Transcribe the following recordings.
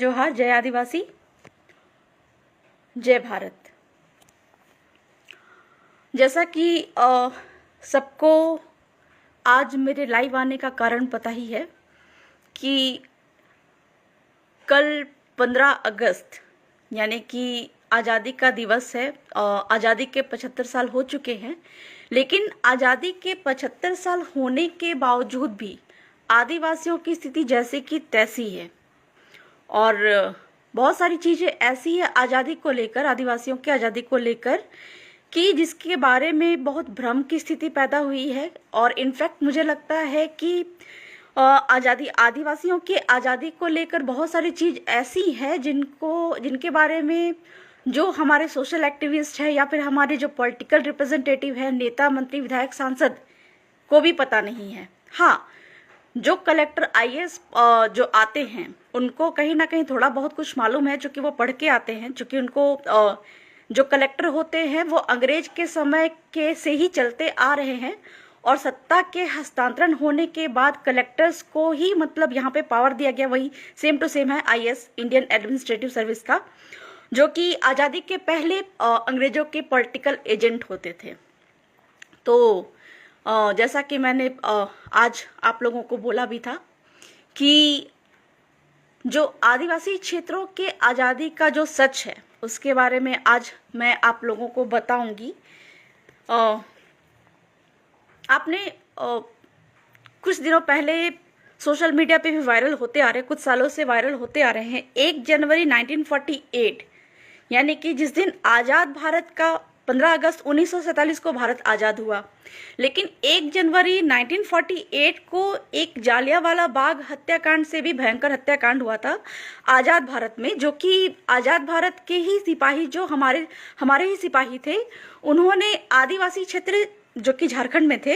जोहार, जय आदिवासी, जय भारत। जैसा कि सबको आज मेरे लाइव आने का कारण पता ही है कि कल 15 अगस्त यानी कि आज़ादी का दिवस है। आज़ादी के 75 साल हो चुके हैं, लेकिन आज़ादी के 75 साल होने के बावजूद भी आदिवासियों की स्थिति जैसे कि तैसी है। और बहुत सारी चीज़ें ऐसी है आज़ादी को लेकर, आदिवासियों की आज़ादी को लेकर, कि जिसके बारे में बहुत भ्रम की स्थिति पैदा हुई है। और इनफैक्ट मुझे लगता है कि आदिवासियों की आज़ादी को लेकर बहुत सारी चीज़ ऐसी है जिनके बारे में जो हमारे सोशल एक्टिविस्ट है या फिर हमारे जो पॉलिटिकल रिप्रेजेंटेटिव है, नेता, मंत्री, विधायक, सांसद को भी पता नहीं है। हाँ, जो कलेक्टर आईएएस जो आते हैं उनको कहीं ना कहीं थोड़ा बहुत कुछ मालूम है, चूँकि वो पढ़ के आते हैं, चूँकि उनको जो कलेक्टर होते हैं वो अंग्रेज के समय के से ही चलते आ रहे हैं। और सत्ता के हस्तांतरण होने के बाद कलेक्टर्स को ही मतलब यहाँ पे पावर दिया गया, वही सेम टू सेम है आईएएस, इंडियन एडमिनिस्ट्रेटिव सर्विस का, जो कि आज़ादी के पहले अंग्रेजों के पॉलिटिकल एजेंट होते थे। तो जैसा कि मैंने आज आप लोगों को बोला भी था कि जो आदिवासी क्षेत्रों के आज़ादी का जो सच है उसके बारे में आज मैं आप लोगों को बताऊंगी। आपने कुछ दिनों पहले सोशल मीडिया पे भी वायरल होते आ रहे, कुछ सालों से वायरल होते आ रहे हैं, 1 जनवरी 1948 यानी कि जिस दिन आज़ाद भारत का 15 अगस्त 1947 को भारत आज़ाद हुआ, लेकिन 1 जनवरी 1948 को एक जालियांवाला बाग हत्याकांड से भी भयंकर हत्याकांड हुआ था आज़ाद भारत में, जो कि आज़ाद भारत के ही सिपाही, जो हमारे ही सिपाही थे, उन्होंने आदिवासी क्षेत्र जो कि झारखंड में थे,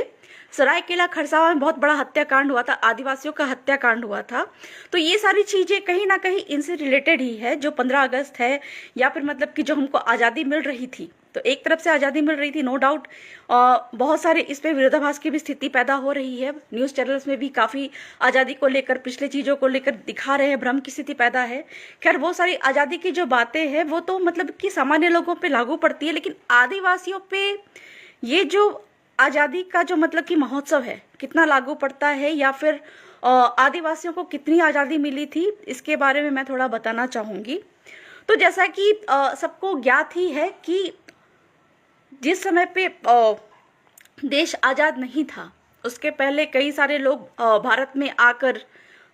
सरायकेला खरसावां में बहुत बड़ा हत्याकांड हुआ था, आदिवासियों का हत्याकांड हुआ था। तो ये सारी चीज़ें कहीं ना कहीं इनसे रिलेटेड ही है, जो 15 अगस्त है, या फिर मतलब कि जो हमको आज़ादी मिल रही थी। तो एक तरफ से आज़ादी मिल रही थी, नो डाउट, बहुत सारे इस पर विरोधाभास की भी स्थिति पैदा हो रही है। न्यूज़ चैनल्स में भी काफ़ी आज़ादी को लेकर, पिछले चीज़ों को लेकर दिखा रहे हैं, भ्रम की स्थिति पैदा है। खैर, वो सारी आज़ादी की जो बातें हैं वो तो मतलब कि सामान्य लोगों पर लागू पड़ती है, लेकिन आदिवासियों पर ये जो आज़ादी का जो मतलब कि महोत्सव है कितना लागू पड़ता है, या फिर आदिवासियों को कितनी आज़ादी मिली थी, इसके बारे में मैं थोड़ा बताना चाहूँगी। तो जैसा कि सबको ज्ञात ही है कि जिस समय पे देश आज़ाद नहीं था, उसके पहले कई सारे लोग भारत में आकर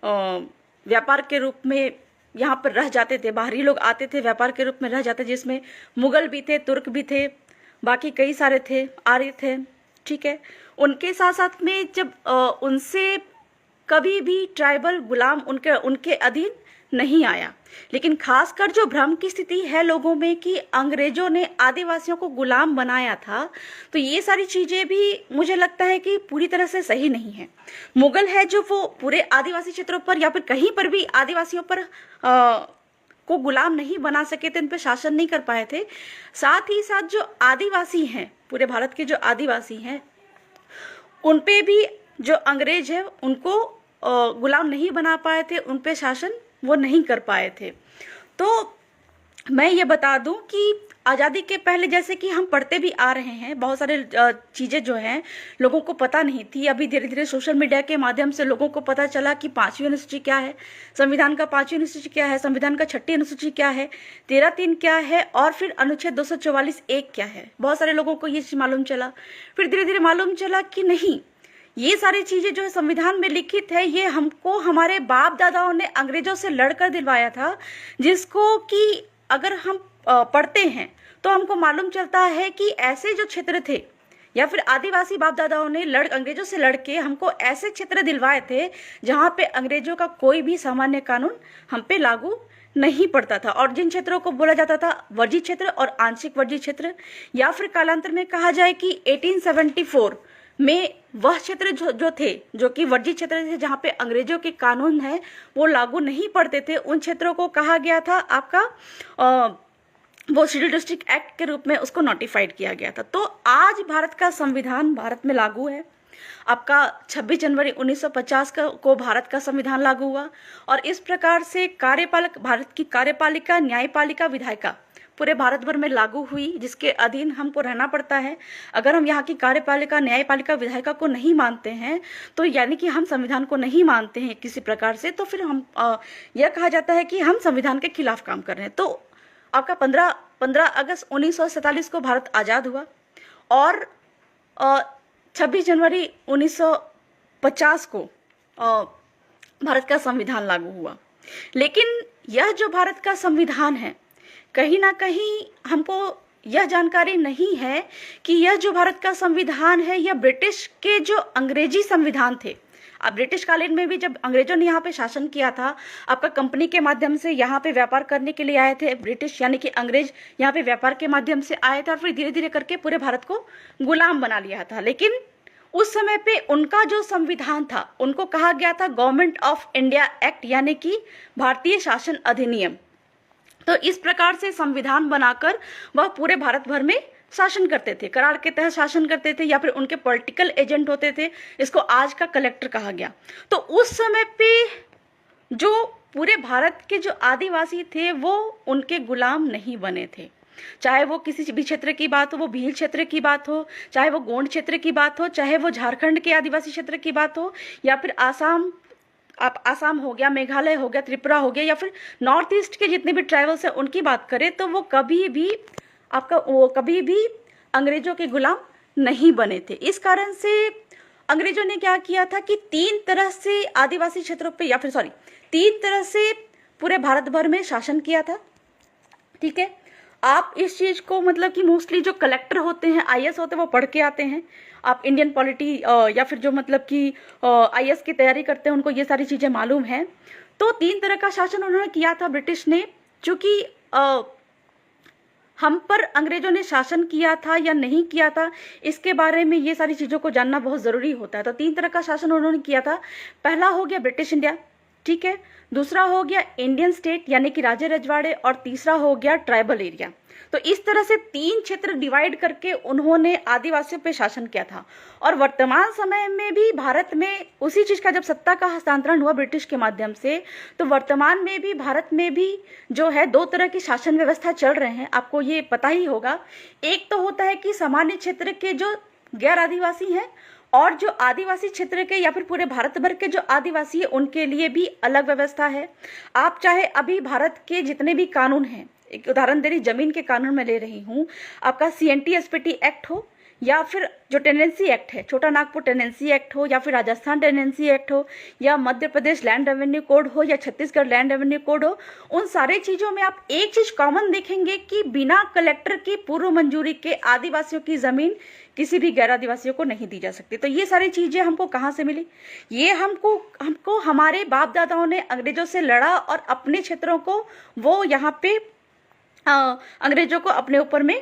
व्यापार के रूप में यहाँ पर रह जाते थे। बाहरी लोग आते थे, व्यापार के रूप में रह जाते, जिसमें मुगल भी थे, तुर्क भी थे, बाकी कई सारे थे, आर्य थे, ठीक है। उनके साथ साथ में जब उनसे कभी भी ट्राइबल गुलाम उनके अधीन नहीं आया, लेकिन खासकर जो भ्रम की स्थिति है लोगों में कि अंग्रेजों ने आदिवासियों को गुलाम बनाया था, तो ये सारी चीज़ें भी मुझे लगता है कि पूरी तरह से सही नहीं है। मुगल है जो वो पूरे आदिवासी क्षेत्रों पर या फिर कहीं पर भी आदिवासियों पर को गुलाम नहीं बना सके थे, उन पर शासन नहीं कर पाए थे। साथ ही साथ जो आदिवासी हैं, पूरे भारत के जो आदिवासी हैं, उन पे भी जो अंग्रेज है उनको गुलाम नहीं बना पाए थे, उन पे शासन वो नहीं कर पाए थे। तो मैं ये बता दूं कि आज़ादी के पहले जैसे कि हम पढ़ते भी आ रहे हैं, बहुत सारे चीज़ें जो हैं लोगों को पता नहीं थी। अभी धीरे धीरे सोशल मीडिया के माध्यम से लोगों को पता चला कि 5वीं अनुसूची क्या है, संविधान का 5वीं अनुसूची क्या है, संविधान का 6ठी अनुसूची क्या है, 13(3) क्या है, और फिर अनुच्छेद 244(1) क्या है। बहुत सारे लोगों को ये चीज़ मालूम चला। फिर धीरे धीरे मालूम चला कि नहीं, ये सारी चीज़ें जो है संविधान में लिखित है, ये हमको हमारे बाप दादाओं ने अंग्रेजों से लड़कर दिलवाया था, जिसको कि अगर हम पढ़ते हैं तो हमको मालूम चलता है कि ऐसे जो क्षेत्र थे, या फिर आदिवासी बाप दादाओं ने अंग्रेजों से लड़के हमको ऐसे क्षेत्र दिलवाए थे जहाँ पे अंग्रेजों का कोई भी सामान्य कानून हम पे लागू नहीं पड़ता था। और जिन क्षेत्रों को बोला जाता था वर्जित क्षेत्र और आंशिक वर्जित क्षेत्र, या फिर कालांतर में कहा जाए कि 1874 में वह क्षेत्र जो थे, जो कि वर्जित क्षेत्र थे, जहाँ पे अंग्रेजों के कानून है वो लागू नहीं पड़ते थे, उन क्षेत्रों को कहा गया था आपका वो शेड्यूल डिस्ट्रिक्ट एक्ट के रूप में उसको नोटिफाइड किया गया था। तो आज भारत का संविधान भारत में लागू है, आपका 26 जनवरी 1950 को भारत का संविधान लागू हुआ और इस प्रकार से कार्यपालक भारत की कार्यपालिका, न्यायपालिका, विधायिका पूरे भारत भर में लागू हुई, जिसके अधीन हमको रहना पड़ता है। अगर हम यहाँ की कार्यपालिका, न्यायपालिका, विधायिका को नहीं मानते हैं तो यानी कि हम संविधान को नहीं मानते हैं किसी प्रकार से, तो फिर हम यह कहा जाता है कि हम संविधान के खिलाफ काम कर रहे हैं। तो आपका 15 अगस्त 1947 को भारत आज़ाद हुआ और 26 जनवरी 1950 को भारत का संविधान लागू हुआ। लेकिन यह जो भारत का संविधान है, कहीं ना कहीं हमको यह जानकारी नहीं है कि यह जो भारत का संविधान है यह ब्रिटिश के जो अंग्रेजी संविधान थे। अब ब्रिटिश कालीन में भी जब अंग्रेजों ने यहाँ पे शासन किया था, आपका कंपनी के माध्यम से यहाँ पे व्यापार करने के लिए आए थे ब्रिटिश, यानी कि अंग्रेज यहाँ पे व्यापार के माध्यम से आए थे और फिर धीरे धीरे करके पूरे भारत को गुलाम बना लिया था। लेकिन उस समय पे उनका जो संविधान था उनको कहा गया था गवर्नमेंट ऑफ इंडिया एक्ट, यानी कि भारतीय शासन अधिनियम। तो इस प्रकार से संविधान बनाकर वह पूरे भारत भर में शासन करते थे, करार के तहत शासन करते थे, या फिर उनके पॉलिटिकल एजेंट होते थे। इसको आज का कलेक्टर कहा गया। तो उस समय पे जो पूरे भारत के जो आदिवासी थे वो उनके गुलाम नहीं बने थे। चाहे वो किसी भी क्षेत्र की बात हो, वो भील क्षेत्र की बात हो, चाहे वो गोंड क्षेत्र की बात हो, चाहे वो झारखंड के आदिवासी क्षेत्र की बात हो, या फिर आसाम हो गया, मेघालय हो गया, त्रिपुरा हो गया, या फिर नॉर्थ ईस्ट के जितने भी ट्राइबल्स हैं उनकी बात करें, तो वो कभी भी अंग्रेजों के गुलाम नहीं बने थे। इस कारण से अंग्रेजों ने क्या किया था कि तीन तरह से आदिवासी क्षेत्रों पे, या फिर तीन तरह से पूरे भारत भर में शासन किया था। ठीक है, आप इस चीज को मतलब कि मोस्टली जो कलेक्टर होते हैं, आईएएस होते हैं, वो पढ़ के आते हैं। आप इंडियन पॉलिटी या फिर जो मतलब कि आईएएस की तैयारी करते हैं उनको ये सारी चीजें मालूम है। तो तीन तरह का शासन उन्होंने किया था ब्रिटिश ने। चूंकि हम पर अंग्रेजों ने शासन किया था या नहीं किया था, इसके बारे में ये सारी चीजों को जानना बहुत जरूरी होता है। तो तीन तरह का शासन उन्होंने किया था। पहला हो गया ब्रिटिश इंडिया, ठीक है, दूसरा हो गया इंडियन स्टेट यानी कि राज्य रजवाड़े, और तीसरा हो गया ट्राइबल एरिया। तो इस तरह से तीन क्षेत्र डिवाइड करके उन्होंने आदिवासियों पे शासन किया था। और वर्तमान समय में भी भारत में उसी चीज का जब सत्ता का हस्तांतरण हुआ ब्रिटिश के माध्यम से, तो वर्तमान में भी भारत में भी जो है दो तरह की शासन व्यवस्था चल रहे हैं। आपको ये पता ही होगा। एक तो होता है कि सामान्य क्षेत्र के जो गैर आदिवासी हैं, और जो आदिवासी क्षेत्र के या फिर पूरे भारत भर के जो आदिवासी है उनके लिए भी अलग व्यवस्था है। आप चाहे अभी भारत के जितने भी कानून हैं, एक उदाहरण दे रही, जमीन के कानून में ले रही हूँ, आपका CNT-SPT एक्ट हो, या फिर जो टेनेंसी एक्ट है, छोटा नागपुर टेनेंसी एक्ट हो, या फिर राजस्थान टेनेंसी एक्ट हो, या Madhya Pradesh land revenue code हो, या छत्तीसगढ़ लैंड रेवेन्यू कोड हो, उन सारे चीजों में आप एक चीज कॉमन देखेंगे कि बिना कलेक्टर की पूर्व मंजूरी के आदिवासियों की जमीन किसी भी गैर आदिवासियों को नहीं दी जा सकती। तो ये सारी चीजें हमको कहाँ से मिली? ये हमको हमारे बाप दादाओं ने अंग्रेजों से लड़ा और अपने क्षेत्रों को वो यहाँ पे अंग्रेजों को अपने ऊपर में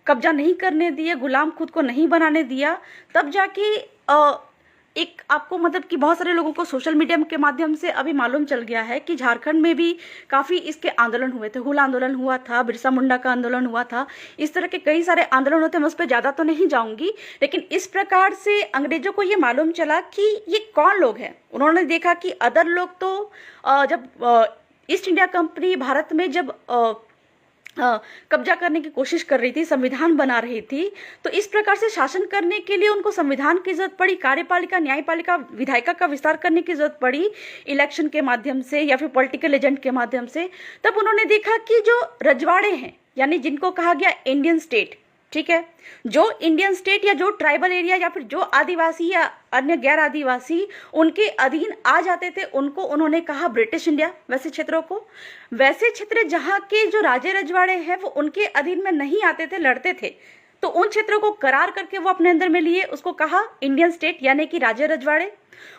कब्जा नहीं करने दिए, गुलाम खुद को नहीं बनाने दिया। तब जाके एक आपको मतलब कि बहुत सारे लोगों को सोशल मीडिया के माध्यम से अभी मालूम चल गया है कि झारखंड में भी काफ़ी इसके आंदोलन हुए थे। हुल आंदोलन हुआ था, बिरसा मुंडा का आंदोलन हुआ था, इस तरह के कई सारे आंदोलन होते हैं। मैं उस पर ज़्यादा तो नहीं जाऊंगी, लेकिन इस प्रकार से अंग्रेजों को ये मालूम चला कि ये कौन लोग हैं। उन्होंने देखा कि अदर लोग तो जब ईस्ट इंडिया कंपनी भारत में जब कब्जा करने की कोशिश कर रही थी, संविधान बना रही थी, तो इस प्रकार से शासन करने के लिए उनको संविधान की जरूरत पड़ी, कार्यपालिका, न्यायपालिका, विधायिका का विस्तार करने की जरूरत पड़ी इलेक्शन के माध्यम से या फिर पॉलिटिकल एजेंट के माध्यम से। तब उन्होंने देखा कि जो रजवाड़े हैं, यानी जिनको कहा गया इंडियन स्टेट, ठीक है, जो इंडियन स्टेट या जो ट्राइबल एरिया या फिर जो आदिवासी या अन्य गैर आदिवासी उनके अधीन आ जाते थे, उनको उन्होंने कहा ब्रिटिश इंडिया। वैसे क्षेत्रों को, वैसे क्षेत्र जहाँ के जो राजे रजवाड़े हैं वो उनके अधीन में नहीं आते थे, लड़ते थे, तो उन क्षेत्रों को करार करके वो अपने अंदर में लिए, उसको कहा इंडियन स्टेट यानी कि राजे रजवाड़े।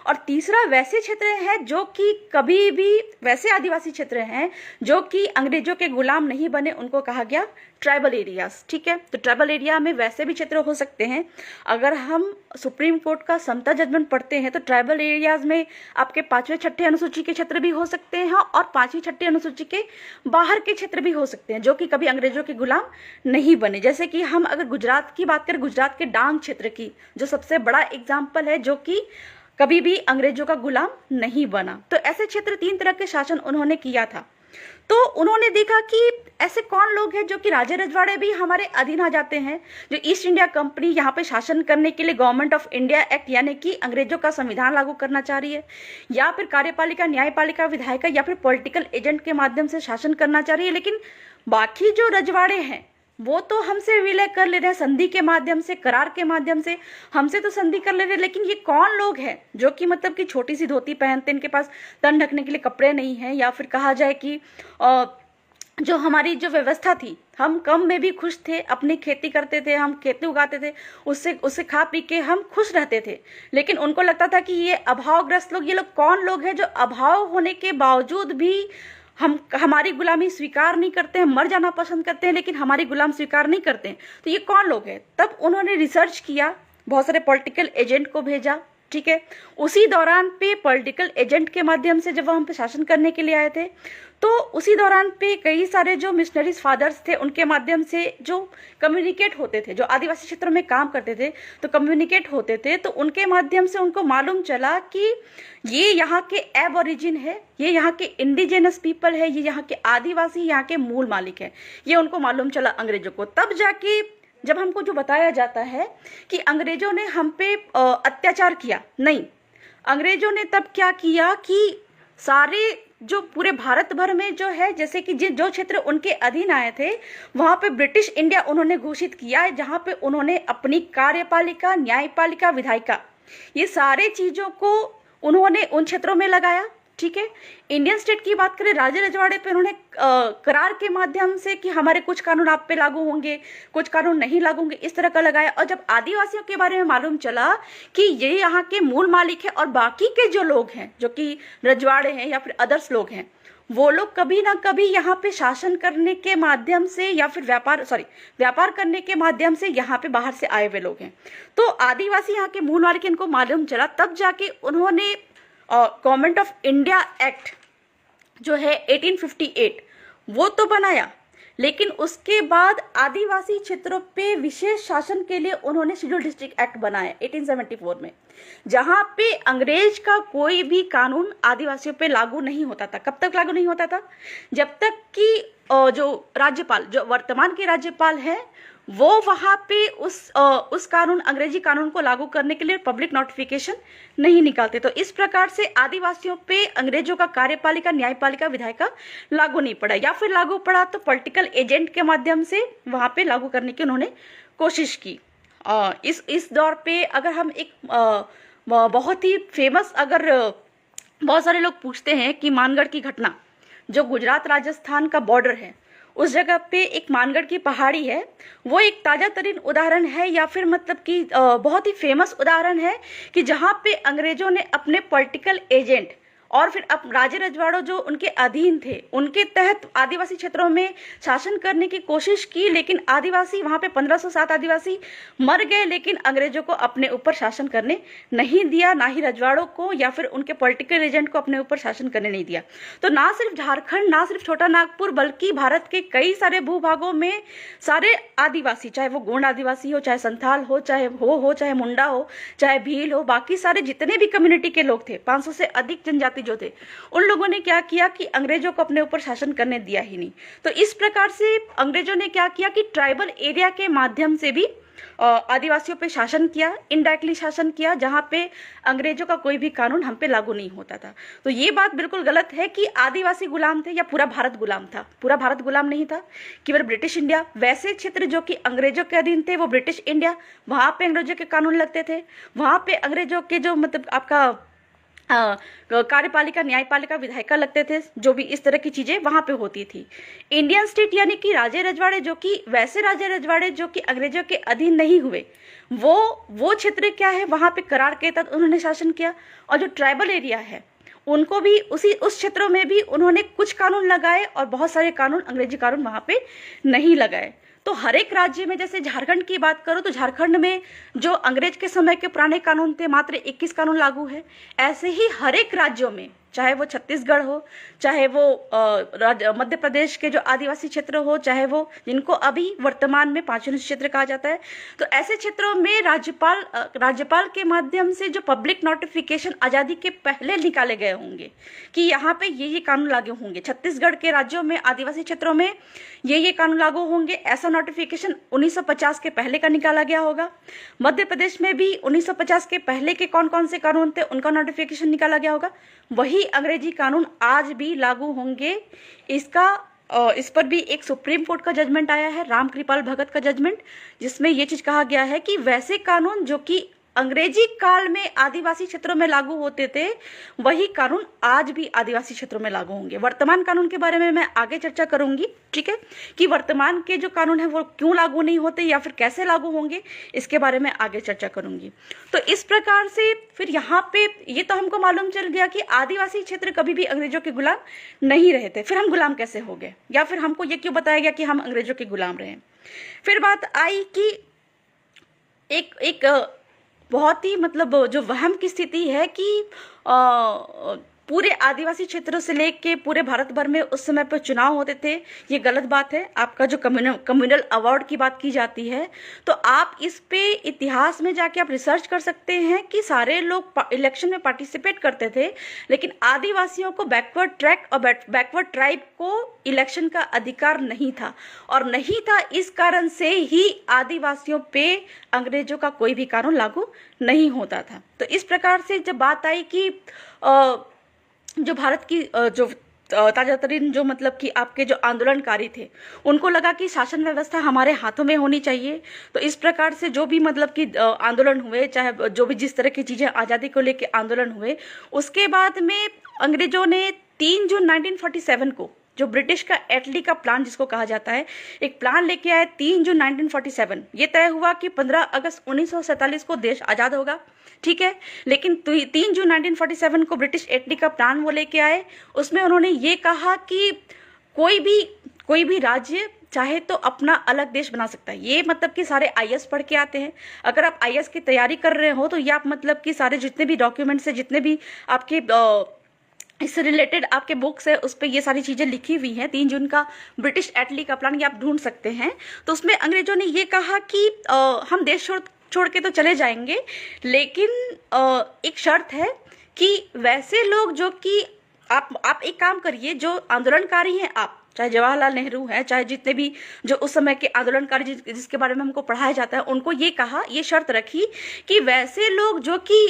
और तीसरा वैसे क्षेत्र हैं जो कि कभी भी, वैसे आदिवासी क्षेत्र हैं जो कि अंग्रेजों के गुलाम नहीं बने, उनको कहा गया ट्राइबल एरियाज। ठीक है, तो ट्राइबल एरिया में वैसे भी क्षेत्र हो सकते हैं। अगर हम सुप्रीम कोर्ट का समता जजमेंट पढ़ते हैं तो ट्राइबल एरियाज में आपके 5वें 6ठे अनुसूची के क्षेत्र भी हो सकते हैं और 5वीं 6ठे अनुसूची के बाहर के क्षेत्र भी हो सकते हैं जो कि कभी अंग्रेजों के गुलाम नहीं बने। जैसे कि हम अगर गुजरात की बात करें, गुजरात के डांग क्षेत्र की, जो सबसे बड़ा एग्जाम्पल है, जो कि कभी भी अंग्रेजों का गुलाम नहीं बना। तो ऐसे क्षेत्र 3 तरह के शासन उन्होंने किया था। तो उन्होंने देखा कि ऐसे कौन लोग हैं जो कि राजे रजवाड़े भी हमारे अधीन आ जाते हैं, जो ईस्ट इंडिया कंपनी यहाँ पे शासन करने के लिए गवर्नमेंट ऑफ इंडिया एक्ट यानी कि अंग्रेजों का संविधान लागू करना चाह रही है, या फिर कार्यपालिका, न्यायपालिका, विधायिका या फिर पॉलिटिकल एजेंट के माध्यम से शासन करना चाह रही है। लेकिन बाकी जो रजवाड़े हैं वो तो हमसे विलय कर ले रहे हैं, संधि के माध्यम से, करार के माध्यम से हमसे तो संधि कर ले रहे हैं। लेकिन ये कौन लोग हैं जो कि मतलब कि छोटी सी धोती पहनते, इनके पास तन ढकने के लिए कपड़े नहीं हैं, या फिर कहा जाए कि जो हमारी जो व्यवस्था थी, हम कम में भी खुश थे, अपनी खेती करते थे, हम खेती उगाते थे, उससे खा पी के हम खुश रहते थे। लेकिन उनको लगता था कि ये अभावग्रस्त लोग, ये लोग कौन लोग हैं जो अभाव होने के बावजूद भी हमारी गुलामी स्वीकार नहीं करते हैं, मर जाना पसंद करते हैं लेकिन हमारी गुलाम स्वीकार नहीं करते हैं। तो ये कौन लोग हैं? तब उन्होंने रिसर्च किया, बहुत सारे पॉलिटिकल एजेंट को भेजा। ठीक है, उसी दौरान पे पॉलिटिकल एजेंट के माध्यम से जब हम पे शासन करने के लिए आए थे, तो उसी दौरान पे कई सारे जो मिशनरीज फादर्स थे, उनके माध्यम से जो कम्युनिकेट होते थे, जो आदिवासी क्षेत्रों में काम करते थे तो कम्युनिकेट होते थे, तो उनके माध्यम से उनको मालूम चला कि ये यहाँ के एबोरिजिन है, ये यहाँ के इंडिजिनस पीपल है, ये यहाँ के आदिवासी, यहाँ के मूल मालिक है। ये उनको मालूम चला अंग्रेजों को। तब जाके जब हमको जो बताया जाता है कि अंग्रेजों ने हम पे अत्याचार किया, नहीं, अंग्रेजों ने तब क्या किया कि सारे जो पूरे भारत भर में जो है, जैसे कि जो क्षेत्र उनके अधीन आए थे, वहां पे ब्रिटिश इंडिया उन्होंने घोषित किया है, जहां पे उन्होंने अपनी कार्यपालिका, न्यायपालिका, विधायिका, ये सारे चीजों को उन्होंने उन क्षेत्रों में लगाया। ठीक है, इंडियन स्टेट की बात करें, राजे रजवाड़े पे उन्होंने करार के माध्यम से कि हमारे कुछ कानून आप पे लागू होंगे, कुछ कानून नहीं लागू होंगे, इस तरह का लगाया। और जब आदिवासियों के बारे में मालूम चला कि ये यहाँ के मूल मालिक है और बाकी के जो लोग हैं जो कि रजवाड़े हैं या फिर अदर्स लोग हैं, वो लोग कभी ना कभी यहाँ पे शासन करने के माध्यम से या फिर व्यापार करने के माध्यम से यहाँ पे बाहर से आए हुए लोग हैं। तो आदिवासी यहाँ के मूल मालिक इनको मालूम चला, तब जाके उन्होंने गवर्नमेंट ऑफ इंडिया एक्ट जो है 1858 वो तो बनाया, लेकिन उसके बाद आदिवासी क्षेत्रों पे विशेष शासन के लिए उन्होंने शेड्यूल डिस्ट्रिक्ट एक्ट बनाया 1874 में, जहां पे अंग्रेज का कोई भी कानून आदिवासियों पे लागू नहीं होता था। कब तक लागू नहीं होता था? जब तक कि जो राज्यपाल, जो वर्तमान के राज्यपाल हैं, वो वहां पे उस कानून, अंग्रेजी कानून को लागू करने के लिए पब्लिक नोटिफिकेशन नहीं निकालते। तो इस प्रकार से आदिवासियों पे अंग्रेजों का कार्यपालिका, न्यायपालिका, विधायिका लागू नहीं पड़ा, या फिर लागू पड़ा तो पॉलिटिकल एजेंट के माध्यम से वहां पे लागू करने की उन्होंने कोशिश की। इस दौर पे अगर हम एक बहुत ही फेमस, अगर बहुत सारे लोग पूछते हैं कि मानगढ़ की घटना, जो गुजरात राजस्थान का बॉर्डर है, उस जगह पे एक मानगढ़ की पहाड़ी है, वो एक ताजा तरीन उदाहरण है, या फिर मतलब कि बहुत ही फेमस उदाहरण है कि जहाँ पे अंग्रेजों ने अपने पॉलिटिकल एजेंट और फिर अब राजे रजवाड़ों जो उनके अधीन थे, उनके तहत आदिवासी क्षेत्रों में शासन करने की कोशिश की। लेकिन आदिवासी वहां पे 1507 आदिवासी मर गए, लेकिन अंग्रेजों को अपने ऊपर शासन करने नहीं दिया, ना ही रजवाड़ों को या फिर उनके पॉलिटिकल एजेंट को अपने ऊपर शासन करने नहीं दिया। तो ना सिर्फ झारखंड, ना सिर्फ छोटा नागपुर, बल्कि भारत के कई सारे भूभागों में सारे आदिवासी, चाहे वो गोंड आदिवासी हो, चाहे संथाल हो, चाहे मुंडा हो, चाहे भील हो, बाकी सारे जितने भी कम्युनिटी के लोग थे, 500 से अधिक जनजाति जो थे, उन लोगों ने क्या किया कि अंग्रेजों को अपने ऊपर शासन करने दिया ही नहीं। तो इस प्रकार से अंग्रेजों ने क्या किया कि ट्राइबल एरिया के माध्यम से भी आदिवासियों पे शासन किया, इनडायरेक्टली शासन किया, जहां पे अंग्रेजों का कोई भी कानून हम पे लागू नहीं होता था। तो ये बात बिल्कुल गलत है कि आदिवासी गुलाम थे या पूरा भारत गुलाम था। पूरा भारत गुलाम नहीं था, केवल ब्रिटिश इंडिया। वैसे क्षेत्र जो कि अंग्रेजों के अधीन थे वो ब्रिटिश इंडिया, वहां पे अंग्रेजों के कानून लगते थे, वहां पे अंग्रेजों के जो मतलब आपका कार्यपालिका, न्यायपालिका, विधायिका लगते थे, जो भी इस तरह की चीजें वहां पे होती थी। इंडियन स्टेट यानी कि राजे रजवाड़े, जो कि वैसे राजे रजवाड़े जो कि अंग्रेजों के अधीन नहीं हुए, वो क्षेत्र क्या है, वहां पे करार के तहत उन्होंने शासन किया। और जो ट्राइबल एरिया है उनको भी उस क्षेत्रों में भी उन्होंने कुछ कानून लगाए और बहुत सारे कानून, अंग्रेजी कानून वहां पे नहीं लगाए। तो हर एक राज्य में, जैसे झारखंड की बात करो तो झारखंड में जो अंग्रेज के समय के पुराने कानून थे मात्र 21 कानून लागू है। ऐसे ही हर एक राज्यों में, चाहे वो छत्तीसगढ़ हो, चाहे वो मध्य प्रदेश के जो आदिवासी क्षेत्र हो, चाहे वो जिनको अभी वर्तमान में 5 यूनिट क्षेत्र कहा जाता है, तो ऐसे क्षेत्रों में राज्यपाल के माध्यम से जो पब्लिक नोटिफिकेशन आज़ादी के पहले निकाले गए होंगे कि यहाँ पे ये कानून लागू होंगे। छत्तीसगढ़ के राज्यों में आदिवासी क्षेत्रों में ये कानून लागू होंगे, ऐसा नोटिफिकेशन 1950 के पहले का निकाला गया होगा। मध्य प्रदेश में भी 1950 के पहले के कौन कौन से कानून थे उनका नोटिफिकेशन निकाला गया होगा। वही अंग्रेजी कानून आज भी लागू होंगे। इस पर भी एक सुप्रीम कोर्ट का जजमेंट आया है, राम कृपाल भगत का जजमेंट, जिसमें यह चीज कहा गया है कि वैसे कानून जो कि अंग्रेजी काल में आदिवासी क्षेत्रों में लागू होते थे, वही कानून आज भी आदिवासी क्षेत्रों में लागू होंगे। वर्तमान कानून के बारे में मैं आगे चर्चा करूंगी, ठीक है, कि वर्तमान के जो कानून है वो क्यों लागू नहीं होते या फिर कैसे लागू होंगे, इसके बारे में आगे चर्चा करूंगी। तो इस प्रकार से फिर यहाँ पे ये तो हमको मालूम चल गया कि आदिवासी क्षेत्र कभी भी अंग्रेजों के गुलाम नहीं रहे थे। फिर हम गुलाम कैसे हो गए, या फिर हमको ये क्यों बताया गया कि हम अंग्रेजों के गुलाम रहे। फिर बात आई कि एक बहुत ही मतलब जो वहम की स्थिति है कि पूरे आदिवासी क्षेत्रों से लेके पूरे भारत भर में उस समय पर चुनाव होते थे। ये गलत बात है। आपका जो कम्युनल अवार्ड की बात की जाती है, तो आप इस पे इतिहास में जाके आप रिसर्च कर सकते हैं कि सारे लोग इलेक्शन में पार्टिसिपेट करते थे, लेकिन आदिवासियों को, बैकवर्ड ट्रैक और बैकवर्ड ट्राइब को इलेक्शन का अधिकार नहीं था। और नहीं था इस कारण से ही आदिवासियों पे अंग्रेजों का कोई भी कानून लागू नहीं होता था। तो इस प्रकार से जब बात आई कि जो भारत की जो ताजातरीन जो मतलब कि आपके जो आंदोलनकारी थे, उनको लगा कि शासन व्यवस्था हमारे हाथों में होनी चाहिए। तो इस प्रकार से जो भी मतलब कि आंदोलन हुए, चाहे जो भी जिस तरह की चीजें आज़ादी को लेके आंदोलन हुए, उसके बाद में अंग्रेजों ने 3 जून 1947 को जो ब्रिटिश का एटली का प्लान जिसको कहा जाता है, एक प्लान लेके आए 3 जून 1947। ये तय हुआ कि 15 अगस्त 1947 को देश आज़ाद होगा, ठीक है। लेकिन 3 जून 1947 को ब्रिटिश एटली का प्लान वो लेके आए। उसमें उन्होंने ये कहा कि कोई भी राज्य चाहे तो अपना अलग देश बना सकता है। ये मतलब कि सारे आईएएस पढ़ के आते हैं। अगर आप आईएएस की तैयारी कर रहे हो तो ये आप मतलब कि सारे जितने भी डॉक्यूमेंट्स है, जितने भी आपके इससे रिलेटेड आपके बुक्स है, उस पर ये सारी चीज़ें लिखी हुई हैं। 3 जून का ब्रिटिश एटली का प्लान ये आप ढूंढ सकते हैं। तो उसमें अंग्रेजों ने ये कहा कि हम देश छोड़ के तो चले जाएंगे, लेकिन एक शर्त है कि वैसे लोग जो कि आप एक काम करिए, जो आंदोलनकारी हैं, आप चाहे जवाहरलाल नेहरू हैं, चाहे जितने भी जो उस समय के आंदोलनकारी जिसके बारे में हमको पढ़ाया जाता है, उनको ये कहा, ये शर्त रखी कि वैसे लोग जो कि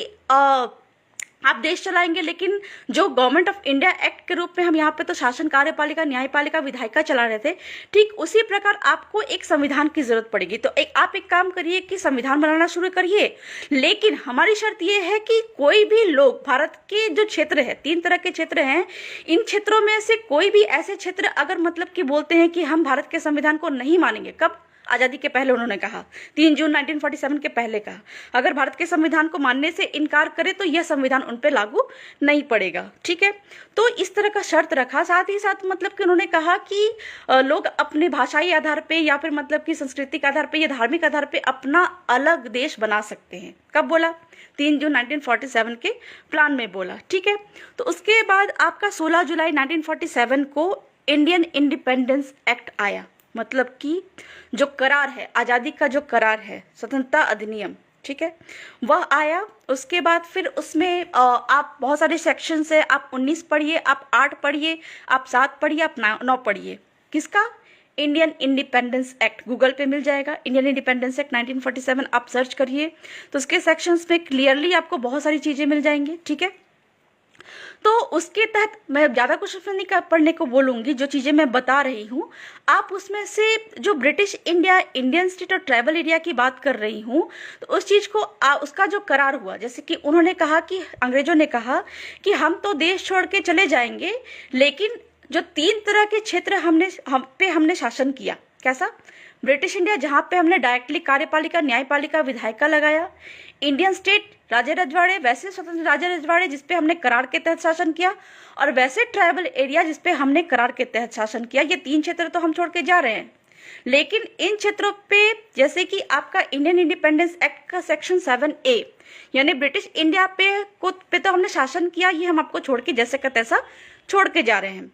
आप देश चलाएंगे, लेकिन जो गवर्नमेंट ऑफ इंडिया एक्ट के रूप में हम यहाँ पे तो शासन, कार्यपालिका, न्यायपालिका, विधायिका चला रहे थे, ठीक उसी प्रकार आपको एक संविधान की जरूरत पड़ेगी। तो आप एक काम करिए कि संविधान बनाना शुरू करिए, लेकिन हमारी शर्त ये है कि कोई भी लोग, भारत के जो क्षेत्र है, 3 तरह के क्षेत्र हैं, इन क्षेत्रों में से कोई भी ऐसे क्षेत्र अगर मतलब कि बोलते हैं कि हम भारत के संविधान को नहीं मानेंगे, कब? आज़ादी के पहले उन्होंने कहा, 3 जून 1947 के पहले कहा, अगर भारत के संविधान को मानने से इनकार करे तो यह संविधान उन पे लागू नहीं पड़ेगा, ठीक है। तो इस तरह का शर्त रखा। साथ ही साथ मतलब कि उन्होंने कहा कि लोग अपने भाषाई आधार पे या फिर मतलब कि सांस्कृतिक आधार पे या धार्मिक आधार पे अपना अलग देश बना सकते हैं। कब बोला? 3 जून 1947 के प्लान में बोला, ठीक है। तो उसके बाद आपका 16 जुलाई 1947 को इंडियन इंडिपेंडेंस एक्ट आया, मतलब कि जो करार है, आज़ादी का जो करार है, स्वतंत्रता अधिनियम, ठीक है, वह आया। उसके बाद फिर उसमें आप बहुत सारे सेक्शंस है, आप 19 पढ़िए, आप 8 पढ़िए, आप 7 पढ़िए, आप 9 पढ़िए। किसका? इंडियन इंडिपेंडेंस एक्ट, गूगल पे मिल जाएगा, इंडियन इंडिपेंडेंस एक्ट 1947 आप सर्च करिए तो उसके सेक्शंस में क्लियरली आपको बहुत सारी चीज़ें मिल जाएंगी, ठीक है। तो उसके तहत मैं ज़्यादा कुछ उसमें नहीं पढ़ने को बोलूँगी, जो चीज़ें मैं बता रही हूँ आप उसमें से जो ब्रिटिश इंडिया, इंडियन स्टेट और ट्राइबल एरिया की बात कर रही हूँ, तो उस चीज़ को उसका जो करार हुआ, जैसे कि उन्होंने कहा कि अंग्रेजों ने कहा कि हम तो देश छोड़ के चले जाएंगे, लेकिन जो 3 तरह के क्षेत्र हमने शासन किया। कैसा? ब्रिटिश इंडिया, जहाँ पे हमने डायरेक्टली कार्यपालिका, न्यायपालिका, विधायिका लगाया। इंडियन स्टेट, राजे रजवाड़े, वैसे स्वतंत्र राजे रजवाड़े जिसपे हमने करार के तहत शासन किया, और वैसे ट्राइबल एरिया जिसपे हमने करार के तहत शासन किया। ये 3 क्षेत्र तो हम छोड़ के जा रहे हैं, लेकिन इन क्षेत्रों पे जैसे कि आपका इंडियन इंडिपेंडेंस एक्ट का सेक्शन 7A, यानी ब्रिटिश इंडिया पे तो हमने शासन किया, ये हम आपको छोड़ के जैसे का तैसा छोड़ के जा रहे हैं।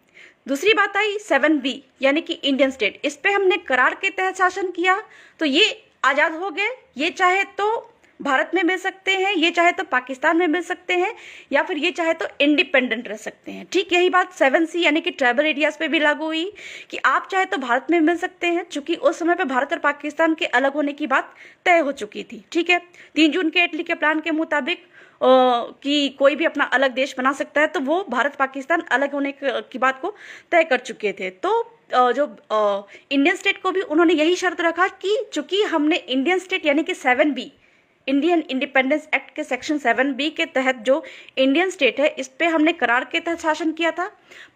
दूसरी बात आई 7B, यानी कि इंडियन स्टेट, इस पे हमने करार के तहत शासन किया, तो ये आज़ाद हो गए। ये चाहे तो भारत में मिल सकते हैं, ये चाहे तो पाकिस्तान में मिल सकते हैं, या फिर ये चाहे तो इंडिपेंडेंट रह सकते हैं। ठीक यही बात 7C यानी कि ट्राइबल एरियाज पे भी लागू हुई कि आप चाहे तो भारत में मिल सकते हैं, चूंकि उस समय पे भारत और पाकिस्तान के अलग होने की बात तय हो चुकी थी। ठीक है, 3 जून के इटली के प्लान के मुताबिक कि कोई भी अपना अलग देश बना सकता है, तो वो भारत पाकिस्तान अलग होने की बात को तय कर चुके थे। तो जो इंडियन स्टेट को भी उन्होंने यही शर्त रखा कि चूंकि हमने इंडियन स्टेट यानी कि 7B, इंडियन इंडिपेंडेंस एक्ट के सेक्शन 7B के तहत जो इंडियन स्टेट है, इस पे हमने करार के तहत शासन किया था,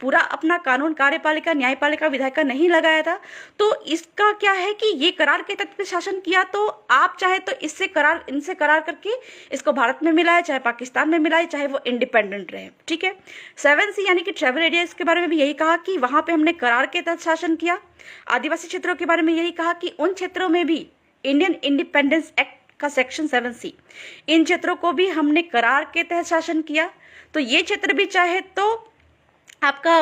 पूरा अपना कानून, कार्यपालिका, न्यायपालिका, विधायिका नहीं लगाया था। तो इसका क्या है कि ये करार के तहत पे शासन किया, तो आप चाहे तो इनसे करार करके इसको भारत में मिलाए, चाहे पाकिस्तान में मिलाए, चाहे वो इंडिपेंडेंट रहे। ठीक है, 7C यानी कि ट्राइबल एरिया, इसके बारे में भी यही कहा कि वहां पे हमने करार के तहत शासन किया। आदिवासी क्षेत्रों के बारे में यही कहा कि उन क्षेत्रों में भी इंडियन इंडिपेंडेंस एक्ट का सेक्शन 7C, इन क्षेत्रों को भी हमने करार के तहत शासन किया। तो ये क्षेत्र भी चाहे तो आपका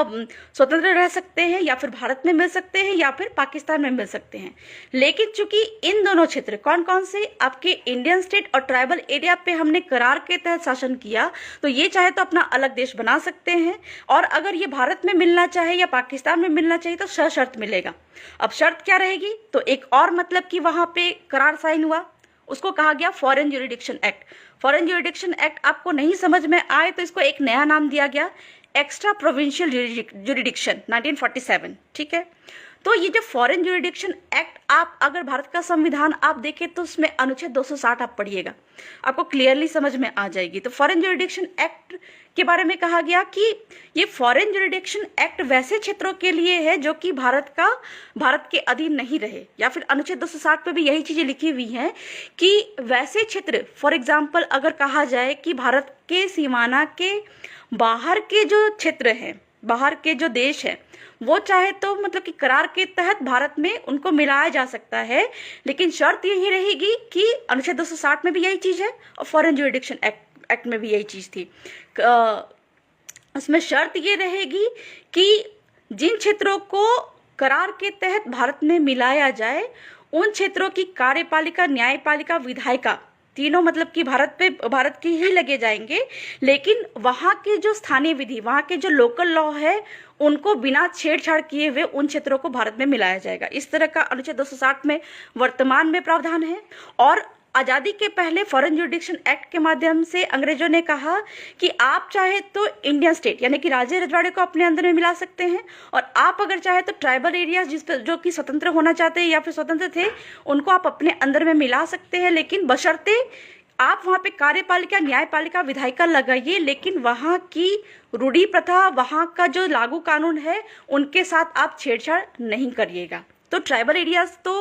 स्वतंत्र रह सकते हैं, या फिर भारत में मिल सकते हैं, या फिर पाकिस्तान में मिल सकते हैं। लेकिन चूंकि इन दोनों क्षेत्र कौन कौन से, आपके इंडियन स्टेट और ट्राइबल एरिया पे हमने करार के तहत शासन किया, तो ये चाहे तो अपना अलग देश बना सकते हैं, और अगर ये भारत में मिलना चाहे या पाकिस्तान में मिलना चाहिए तो सशर्त मिलेगा। अब शर्त क्या रहेगी? तो एक और मतलब कि वहां पे करार साइन हुआ, उसको कहा गया foreign jurisdiction act. Foreign jurisdiction act आपको नहीं समझ में आए तो इसको एक नया नाम दिया गया, एक्स्ट्रा प्रोविंशियल ज्यूरिडिक्शन 1947। ठीक है, तो ये जो फॉरेन ज्यूरिडिक्शन एक्ट, आप अगर भारत का संविधान आप देखें तो उसमें अनुच्छेद 260 आप पढ़िएगा, आपको क्लियरली समझ में आ जाएगी। तो फॉरेन ज्यूरिडिक्शन एक्ट के बारे में कहा गया कि ये फॉरेन ज्यूरिडिक्शन एक्ट वैसे क्षेत्रों के लिए है जो कि भारत के अधीन नहीं रहे, या फिर अनुच्छेद 260 पे भी यही चीजें लिखी हुई हैं कि वैसे क्षेत्र, फॉर एग्जाम्पल अगर कहा जाए कि भारत के सीमाना के बाहर के जो क्षेत्र हैं, बाहर के जो देश है, वो चाहे तो मतलब कि करार के तहत भारत में उनको मिलाया जा सकता है, लेकिन शर्त यही रहेगी कि अनुच्छेद 260 में भी यही चीज है और फॉरेन ज्यूरिडिक्शन एक्ट में भी यही चीज थी। उसमें शर्त ये रहेगी कि जिन क्षेत्रों को करार के तहत भारत में मिलाया जाए, उन क्षेत्रों की कार्यपालिका, न्यायपालिका, विधायिका तीनों मतलब कि भारत के ही लगे जाएंगे, लेकिन वहाँ के जो स्थानीय विधि, वहाँ के जो लोकल लॉ है, उनको बिना छेड़छाड़ किए हुए उन क्षेत्रों को भारत में मिलाया जाएगा। इस तरह का अनुच्छेद 260 में वर्तमान में प्रावधान है। और आज़ादी के पहले फॉरेन ज्यूरिडिक्शन एक्ट के माध्यम से अंग्रेजों ने कहा कि आप चाहे तो इंडियन स्टेट यानी कि राजे रजवाड़े को अपने अंदर में मिला सकते हैं, और आप अगर चाहे तो ट्राइबल एरियाज जो कि स्वतंत्र होना चाहते हैं या फिर स्वतंत्र थे, उनको आप अपने अंदर में मिला सकते हैं, लेकिन बशर्ते आप वहाँ पे कार्यपालिका, न्यायपालिका, विधायिका लगाइए, लेकिन वहाँ की रूढ़ी प्रथा, वहाँ का जो लागू कानून है, उनके साथ आप छेड़छाड़ नहीं करिएगा। तो ट्राइबल एरियाज तो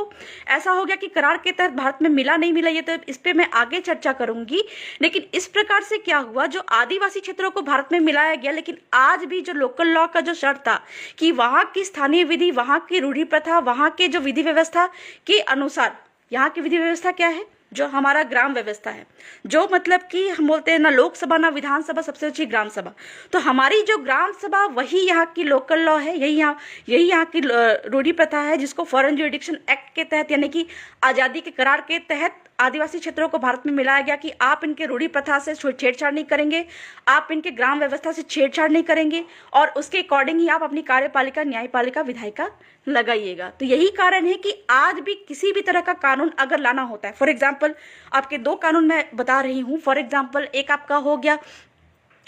ऐसा हो गया कि करार के तहत भारत में मिला नहीं मिला, ये तो इस पे मैं आगे चर्चा करूंगी। लेकिन इस प्रकार से क्या हुआ, जो आदिवासी क्षेत्रों को भारत में मिलाया गया, लेकिन आज भी जो लोकल लॉ का जो शर्त था कि वहाँ की स्थानीय विधि, वहाँ की रूढ़ी प्रथा, वहाँ के जो विधि व्यवस्था के अनुसार, यहाँ की विधि व्यवस्था क्या है, जो हमारा ग्राम व्यवस्था है, जो मतलब कि हम बोलते हैं ना लोकसभा ना विधानसभा, सबसे अच्छी ग्राम सभा, तो हमारी जो ग्राम सभा वही यहाँ की लोकल लॉ है, यही यहाँ की रूढ़ी प्रथा है, जिसको फॉरेन ज्यूरिडिक्शन एक्ट के तहत यानी कि आज़ादी के करार के तहत आदिवासी क्षेत्रों को भारत में मिलाया गया कि आप इनके रूढ़ी प्रथा से छेड़छाड़ नहीं करेंगे, आप इनके ग्राम व्यवस्था से छेड़छाड़ नहीं करेंगे, और उसके अकॉर्डिंग ही आप अपनी कार्यपालिका, न्यायपालिका, विधायिका लगाइएगा। तो यही कारण है कि आज भी किसी भी तरह का कानून अगर लाना होता है, फॉर एग्जाम्पल आपके 2 कानून मैं बता रही हूँ। फॉर एग्जाम्पल एक आपका हो गया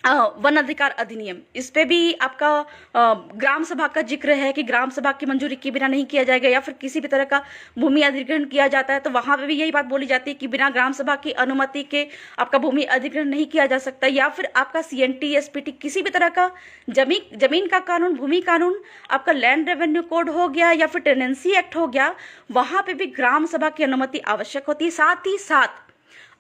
वन अधिकार अधिनियम, इस पे भी आपका ग्राम सभा का जिक्र है कि ग्राम सभा की मंजूरी के बिना नहीं किया जाएगा, या फिर किसी भी तरह का भूमि अधिग्रहण किया जाता है तो वहां पे भी यही बात बोली जाती है कि बिना ग्राम सभा की अनुमति के आपका भूमि अधिग्रहण नहीं किया जा सकता। या फिर आपका CNT SPT किसी भी तरह का जमीन का कानून, भूमि कानून, आपका लैंड रेवेन्यू कोड हो गया या फिर टेनेंसी एक्ट हो गया, वहां पे भी ग्राम सभा की अनुमति आवश्यक होती है। साथ ही साथ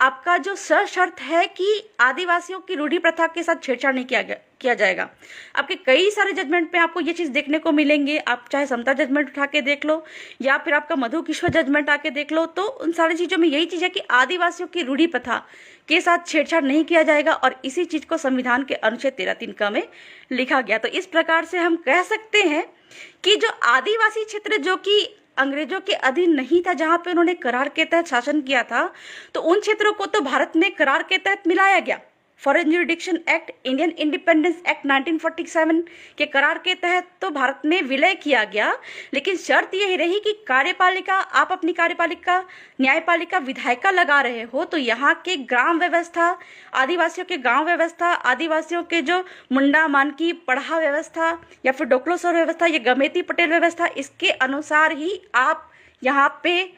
आपका जो सशर्त है कि आदिवासियों की रूढ़ी प्रथा के साथ छेड़छाड़ नहीं किया जाएगा। आपके कई सारे जजमेंट में आपको ये चीज देखने को मिलेंगे, आप चाहे समता जजमेंट उठा के देख लो या फिर आपका मधु किशोर जजमेंट आके देख लो, तो उन सारी चीजों में यही चीज है कि आदिवासियों की रूढ़ी प्रथा के साथ छेड़छाड़ नहीं किया जाएगा, और इसी चीज को संविधान के अनुच्छेद 13(3) में लिखा गया। तो इस प्रकार से हम कह सकते हैं कि जो आदिवासी क्षेत्र जो कि अंग्रेजों के अधीन नहीं था, जहां पे उन्होंने करार के तहत शासन किया था, तो उन क्षेत्रों को तो भारत में करार के तहत मिलाया गया। Foreign jurisdiction act, Indian independence act 1947 के करार के तहत तो भारत में विलय किया गया, लेकिन शर्त यही रही कि कार्यपालिका, आप अपनी कार्यपालिका, न्यायपालिका, विधायिका लगा रहे हो तो यहाँ के ग्राम व्यवस्था, आदिवासियों के गांव व्यवस्था, आदिवासियों के जो मुंडा मानकी पढ़ा व्यवस्था या फिर डोकलोसोर व्यवस्था, ये गमेती पटेल व्यवस्था, इसके अनुसार ही आप यहाँ पे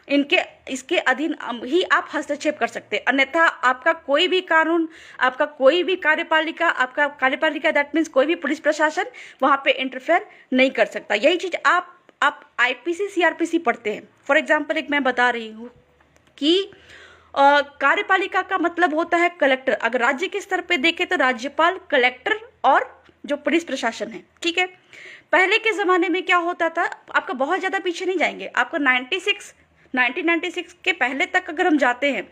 इसके अधीन ही आप हस्तक्षेप कर सकते हैं। अन्यथा आपका कोई भी कानून, आपका कोई भी आपका कार्यपालिका दैट मीन्स कोई भी पुलिस प्रशासन वहां पे इंटरफेयर नहीं कर सकता। यही चीज आप IPC CRPC पढ़ते हैं। फॉर एग्जाम्पल एक मैं बता रही हूँ कि कार्यपालिका का मतलब होता है कलेक्टर। अगर राज्य के स्तर पे देखें तो राज्यपाल, कलेक्टर और जो पुलिस प्रशासन है, ठीक है। पहले के जमाने में क्या होता था, आपका बहुत ज्यादा पीछे नहीं जाएंगे, आपको 1996 के पहले तक अगर हम जाते हैं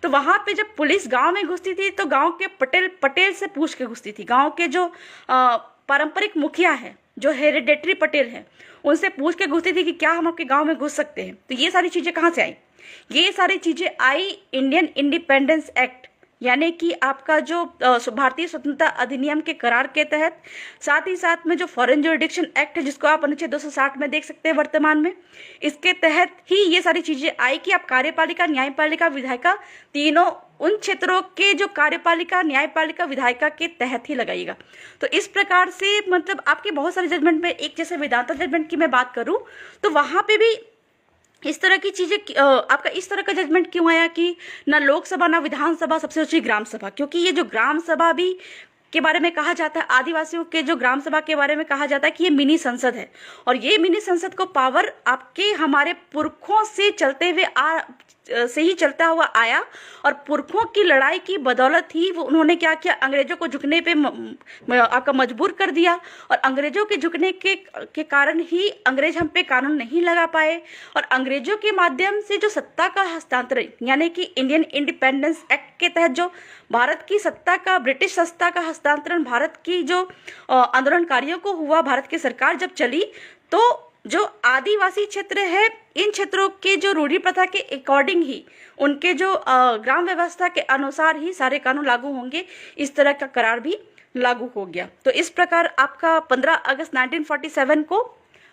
तो वहां पे जब पुलिस गांव में घुसती थी तो गांव के पटेल से पूछ के घुसती थी। गांव के जो पारंपरिक मुखिया है, जो हेरिडेटरी पटेल है, उनसे पूछ के घुसती थी कि क्या हम आपके गांव में घुस सकते हैं। तो ये सारी चीजें कहाँ से आई? ये सारी चीजें आई इंडियन इंडिपेंडेंस एक्ट, यानी कि आपका जो भारतीय स्वतंत्रता अधिनियम के करार के तहत, साथ ही साथ में जो फॉरेन ज्यूरिडिक्शन एक्ट है जिसको आप अनुच्छेद 260 में देख सकते हैं वर्तमान में, इसके तहत ही ये सारी चीजें आई कि आप कार्यपालिका, न्यायपालिका, विधायिका तीनों उन क्षेत्रों के जो कार्यपालिका, न्यायपालिका, विधायिका के तहत ही लगाइएगा। तो इस प्रकार से मतलब आपके बहुत सारे जजमेंट में, एक जैसे वेदांता जजमेंट की मैं बात करूं तो वहां पे भी इस तरह की चीजें, आपका इस तरह का जजमेंट क्यों आया कि ना लोकसभा ना विधानसभा, सबसे ऊंची ग्राम सभा? क्योंकि ये जो ग्राम सभा भी के बारे में कहा जाता है, आदिवासियों के जो ग्राम सभा के बारे में कहा जाता है कि ये मिनी संसद है, और ये मिनी संसद को पावर आपके हमारे पुरखों से चलते हुए से ही चलता हुआ आया, और पुरखों की लड़ाई की बदौलत ही वो उन्होंने क्या किया, अंग्रेजों को झुकने पे आपका मजबूर कर दिया, और अंग्रेजों के झुकने के कारण ही अंग्रेज हम पे कानून नहीं लगा पाए, और अंग्रेजों के माध्यम से जो सत्ता का हस्तांतरण, यानी कि इंडियन इंडिपेंडेंस एक्ट के तहत जो भारत की सत्ता का, ब्रिटिश सत्ता का हस्तांतरण भारत की जो आंदोलनकारियों को हुआ, भारत की सरकार जब चली, तो जो आदिवासी क्षेत्र है, इन क्षेत्रों के जो रूढ़ी प्रथा के अकॉर्डिंग ही, उनके जो ग्राम व्यवस्था के अनुसार ही सारे कानून लागू होंगे, इस तरह का करार भी लागू हो गया। तो इस प्रकार आपका 15 अगस्त 1947 को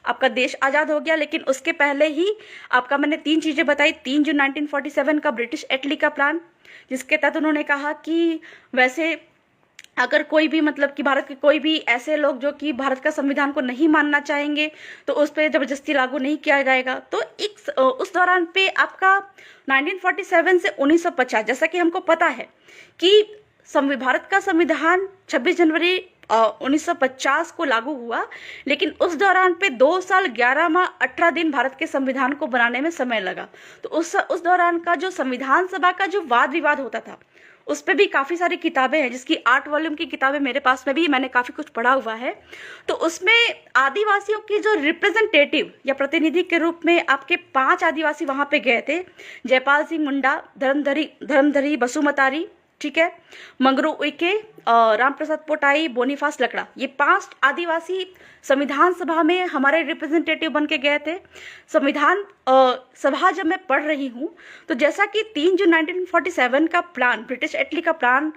आपका देश आजाद हो गया। लेकिन उसके पहले ही आपका मैंने 3 चीजें बताई। 3 जून 1947 का ब्रिटिश एटली का प्लान, जिसके तहत उन्होंने कहा कि वैसे अगर कोई भी मतलब कि भारत के कोई भी ऐसे लोग जो कि भारत का संविधान को नहीं मानना चाहेंगे तो उस पर जबरदस्ती लागू नहीं किया जाएगा। तो उस दौरान पे आपका 1947 से 1950, जैसा कि हमको पता है कि भारत का संविधान 26 जनवरी 1950 को लागू हुआ, लेकिन उस दौरान पे 2 साल 11 माह 18 दिन भारत के संविधान को बनाने में समय लगा। तो उस दौरान का जो संविधान सभा का जो वाद विवाद होता था, उस पे भी काफी सारी किताबें हैं, जिसकी 8 वॉल्यूम की किताबें मेरे पास में भी, मैंने काफी कुछ पढ़ा हुआ है। तो उसमें आदिवासियों की जो रिप्रेजेंटेटिव या प्रतिनिधि के रूप में आपके 5 आदिवासी वहां पे गए थे, जयपाल सिंह मुंडा, धर्मधरी बसुमतारी, ठीक है, मंगरू उइके, रामप्रसाद पोटाई, बोनीफास लकड़ा, ये 5 आदिवासी संविधान सभा में हमारे रिप्रेजेंटेटिव बन के गए थे। संविधान सभा जब मैं पढ़ रही हूँ तो जैसा कि 3 जून 1947 का प्लान, ब्रिटिश एटली का प्लान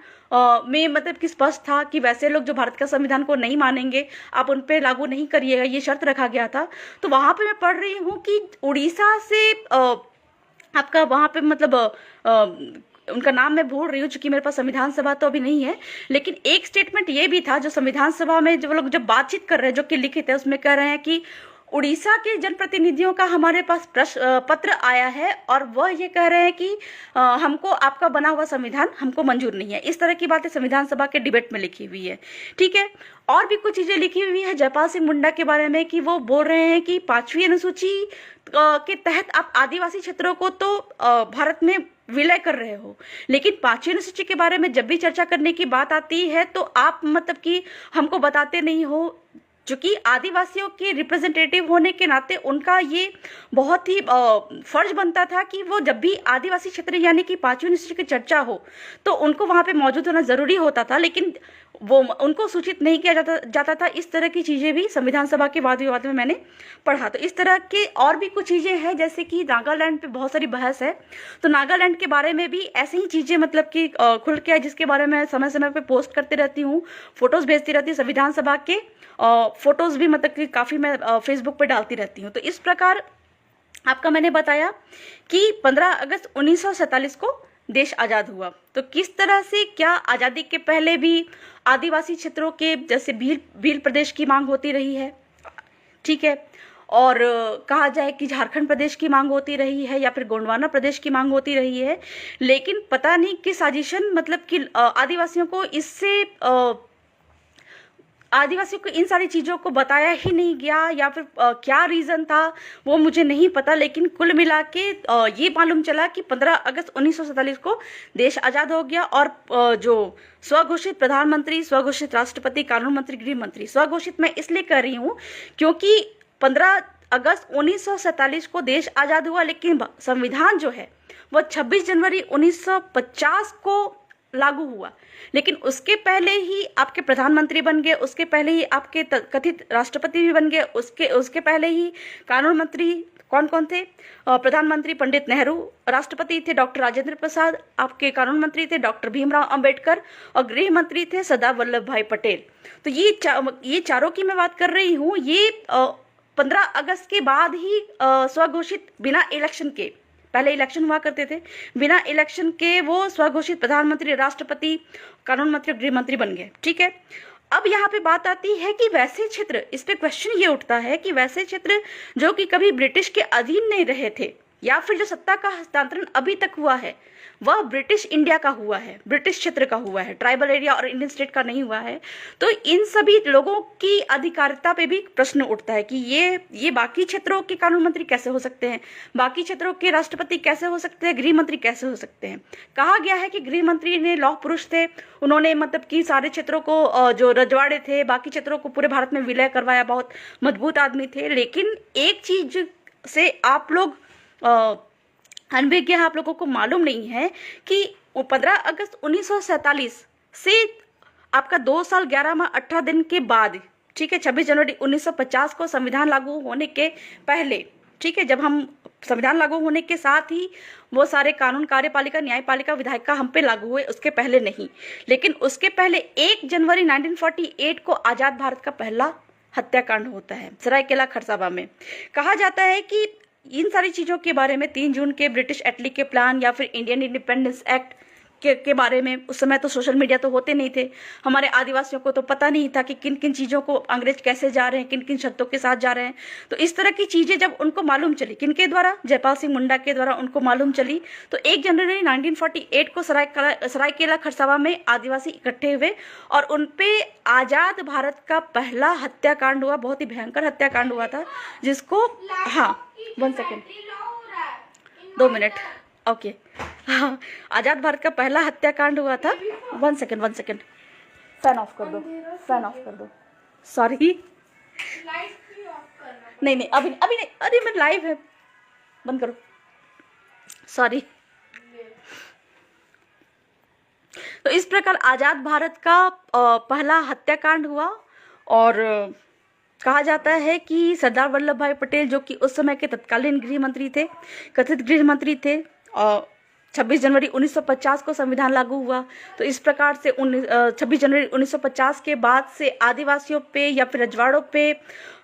में मतलब कि स्पष्ट था कि वैसे लोग जो भारत का संविधान को नहीं मानेंगे आप उन पे लागू नहीं करिएगा, ये शर्त रखा गया था। तो वहां पे मैं पढ़ रही हूँ कि उड़ीसा से आपका वहां पे मतलब उनका नाम मैं भूल रही हूँ क्योंकि मेरे पास संविधान सभा तो अभी नहीं है, लेकिन एक स्टेटमेंट ये भी था जो संविधान सभा में जो लोग जब बातचीत कर रहे हैं, जो कि लिखित है, उसमें कह रहे हैं कि उड़ीसा के जनप्रतिनिधियों का हमारे पास पत्र आया है और वह ये कह रहे हैं कि हमको आपका बना हुआ संविधान हमको मंजूर नहीं है। इस तरह की बातें संविधान सभा के डिबेट में लिखी हुई है। ठीक है, और भी कुछ चीजें लिखी हुई है जयपाल सिंह मुंडा के बारे में कि वो बोल रहे हैं कि 5वीं अनुसूची के तहत आप आदिवासी क्षेत्रों को तो भारत में विलय कर रहे हो, लेकिन 5वीं अनुसूची के बारे में जब भी चर्चा करने की बात आती है तो आप मतलब कि हमको बताते नहीं हो, जो कि आदिवासियों के रिप्रेजेंटेटिव होने के नाते उनका ये बहुत ही फर्ज बनता था कि वो जब भी आदिवासी क्षेत्र यानी कि 5वीं अनुसूची की चर्चा हो तो उनको वहाँ पे मौजूद होना जरूरी होता था, लेकिन वो उनको सूचित नहीं किया जाता था। इस तरह की चीज़ें भी संविधान सभा के वाद विवाद में मैंने पढ़ा। तो इस तरह के और भी कुछ चीज़ें हैं, जैसे कि नागालैंड पे बहुत सारी बहस है, तो नागालैंड के बारे में भी ऐसे ही चीज़ें मतलब कि खुल के है, जिसके बारे में समय समय पे पोस्ट करते रहती हूँ, फोटोज़ भेजती रहती हूँ, संविधान सभा के फोटोज़ भी मतलब कि काफ़ी मैं फेसबुक पे डालती रहती हूँ। तो इस प्रकार आपका मैंने बताया कि 15 अगस्त 1947 को देश आज़ाद हुआ। तो किस तरह से क्या आज़ादी के पहले भी आदिवासी क्षेत्रों के जैसे भील प्रदेश की मांग होती रही है, ठीक है, और कहा जाए कि झारखंड प्रदेश की मांग होती रही है या फिर गोंडवाना प्रदेश की मांग होती रही है, लेकिन पता नहीं किस साजिशन मतलब कि आदिवासियों को इन सारी चीज़ों को बताया ही नहीं गया, या फिर क्या रीज़न था वो मुझे नहीं पता, लेकिन कुल मिला के ये मालूम चला कि 15 अगस्त 1947 को देश आज़ाद हो गया। और जो स्वघोषित प्रधानमंत्री, स्वघोषित राष्ट्रपति, कानून मंत्री, गृह मंत्री, स्वघोषित मैं इसलिए कर रही हूँ क्योंकि 15 अगस्त 1947 को देश आज़ाद हुआ, लेकिन संविधान जो है वो 26 जनवरी 1950 को लागू हुआ, लेकिन उसके पहले ही आपके प्रधानमंत्री बन गए, उसके पहले ही आपके कथित राष्ट्रपति भी बन गए, उसके पहले ही कानून मंत्री कौन कौन थे? प्रधानमंत्री पंडित नेहरू, राष्ट्रपति थे डॉक्टर राजेंद्र प्रसाद, आपके कानून मंत्री थे डॉक्टर भीमराव अंबेडकर, और गृह मंत्री थे सरदार वल्लभ भाई पटेल। तो ये चारों की मैं बात कर रही हूँ। ये 15 अगस्त के बाद ही स्वघोषित बिना इलेक्शन के, पहले इलेक्शन हुआ करते थे, बिना इलेक्शन के वो स्वघोषित प्रधानमंत्री, राष्ट्रपति, कानून मंत्री, गृह मंत्री बन गए। ठीक है, अब यहाँ पे बात आती है कि वैसे क्षेत्र, इस पे क्वेश्चन ये उठता है कि वैसे क्षेत्र जो कि कभी ब्रिटिश के अधीन नहीं रहे थे, या फिर जो सत्ता का हस्तांतरण अभी तक हुआ है वह ब्रिटिश इंडिया का हुआ है, ब्रिटिश क्षेत्र का हुआ है, ट्राइबल एरिया और इंडियन स्टेट का नहीं हुआ है, तो इन सभी लोगों की अधिकारिता पे भी प्रश्न उठता है कि ये बाकी क्षेत्रों के कानून मंत्री कैसे हो सकते हैं, बाकी क्षेत्रों के राष्ट्रपति कैसे हो सकते हैं, गृह मंत्री कैसे हो सकते हैं। कहा गया है कि गृह मंत्री ने लौह पुरुष थे, उन्होंने मतलब कि सारे क्षेत्रों को जो रजवाड़े थे बाकी क्षेत्रों को पूरे भारत में विलय करवाया, बहुत मजबूत आदमी थे। लेकिन एक चीज से आप लोग अनभिज्ञ है, आप लोगों को मालूम नहीं है कि 15 अगस्त 1947 से आपका 2 साल 11 माह 18 दिन के बाद, ठीक है, 26 जनवरी 1950 को संविधान लागू होने के पहले, ठीक है, जब हम संविधान लागू होने के साथ ही वो सारे कानून, कार्यपालिका, न्यायपालिका, विधायिका हम पे लागू हुए, उसके पहले नहीं। लेकिन उसके पहले 1 जनवरी 1948 को आजाद भारत का पहला हत्याकांड होता है सरायकेला खरसावां में। कहा जाता है कि इन सारी चीज़ों के बारे में 3 जून के ब्रिटिश एटली के प्लान या फिर इंडियन इंडिपेंडेंस एक्ट के बारे में, उस समय तो सोशल मीडिया तो होते नहीं थे, हमारे आदिवासियों को तो पता नहीं था कि किन किन चीज़ों को अंग्रेज कैसे जा रहे हैं, किन किन शर्तों के साथ जा रहे हैं। तो इस तरह की चीज़ें जब उनको मालूम चली, किनके द्वारा, जयपाल सिंह मुंडा के द्वारा उनको मालूम चली, तो 1 जनवरी 1948 को सरायकेला खरसावां में आदिवासी इकट्ठे हुए और उन पे आज़ाद भारत का पहला हत्याकांड हुआ, बहुत ही भयंकर हत्याकांड हुआ था, जिसको, हाँ 1 सेकेंड 2 मिनट, ओके, हाँ, आजाद भारत का पहला हत्याकांड हुआ था। 1 सेकेंड, फैन ऑफ कर दो, सॉरी, नहीं अभी नहीं, अरे मैं लाइव है, बंद करो, सॉरी। तो इस प्रकार आजाद भारत का पहला हत्याकांड हुआ और कहा जाता है कि सरदार वल्लभ भाई पटेल, जो कि उस समय के तत्कालीन गृह मंत्री थे, कथित गृह मंत्री थे, 26 जनवरी 1950 को संविधान लागू हुआ। तो इस प्रकार से 26 जनवरी 1950 के बाद से आदिवासियों पे या फिर रजवाड़ों पे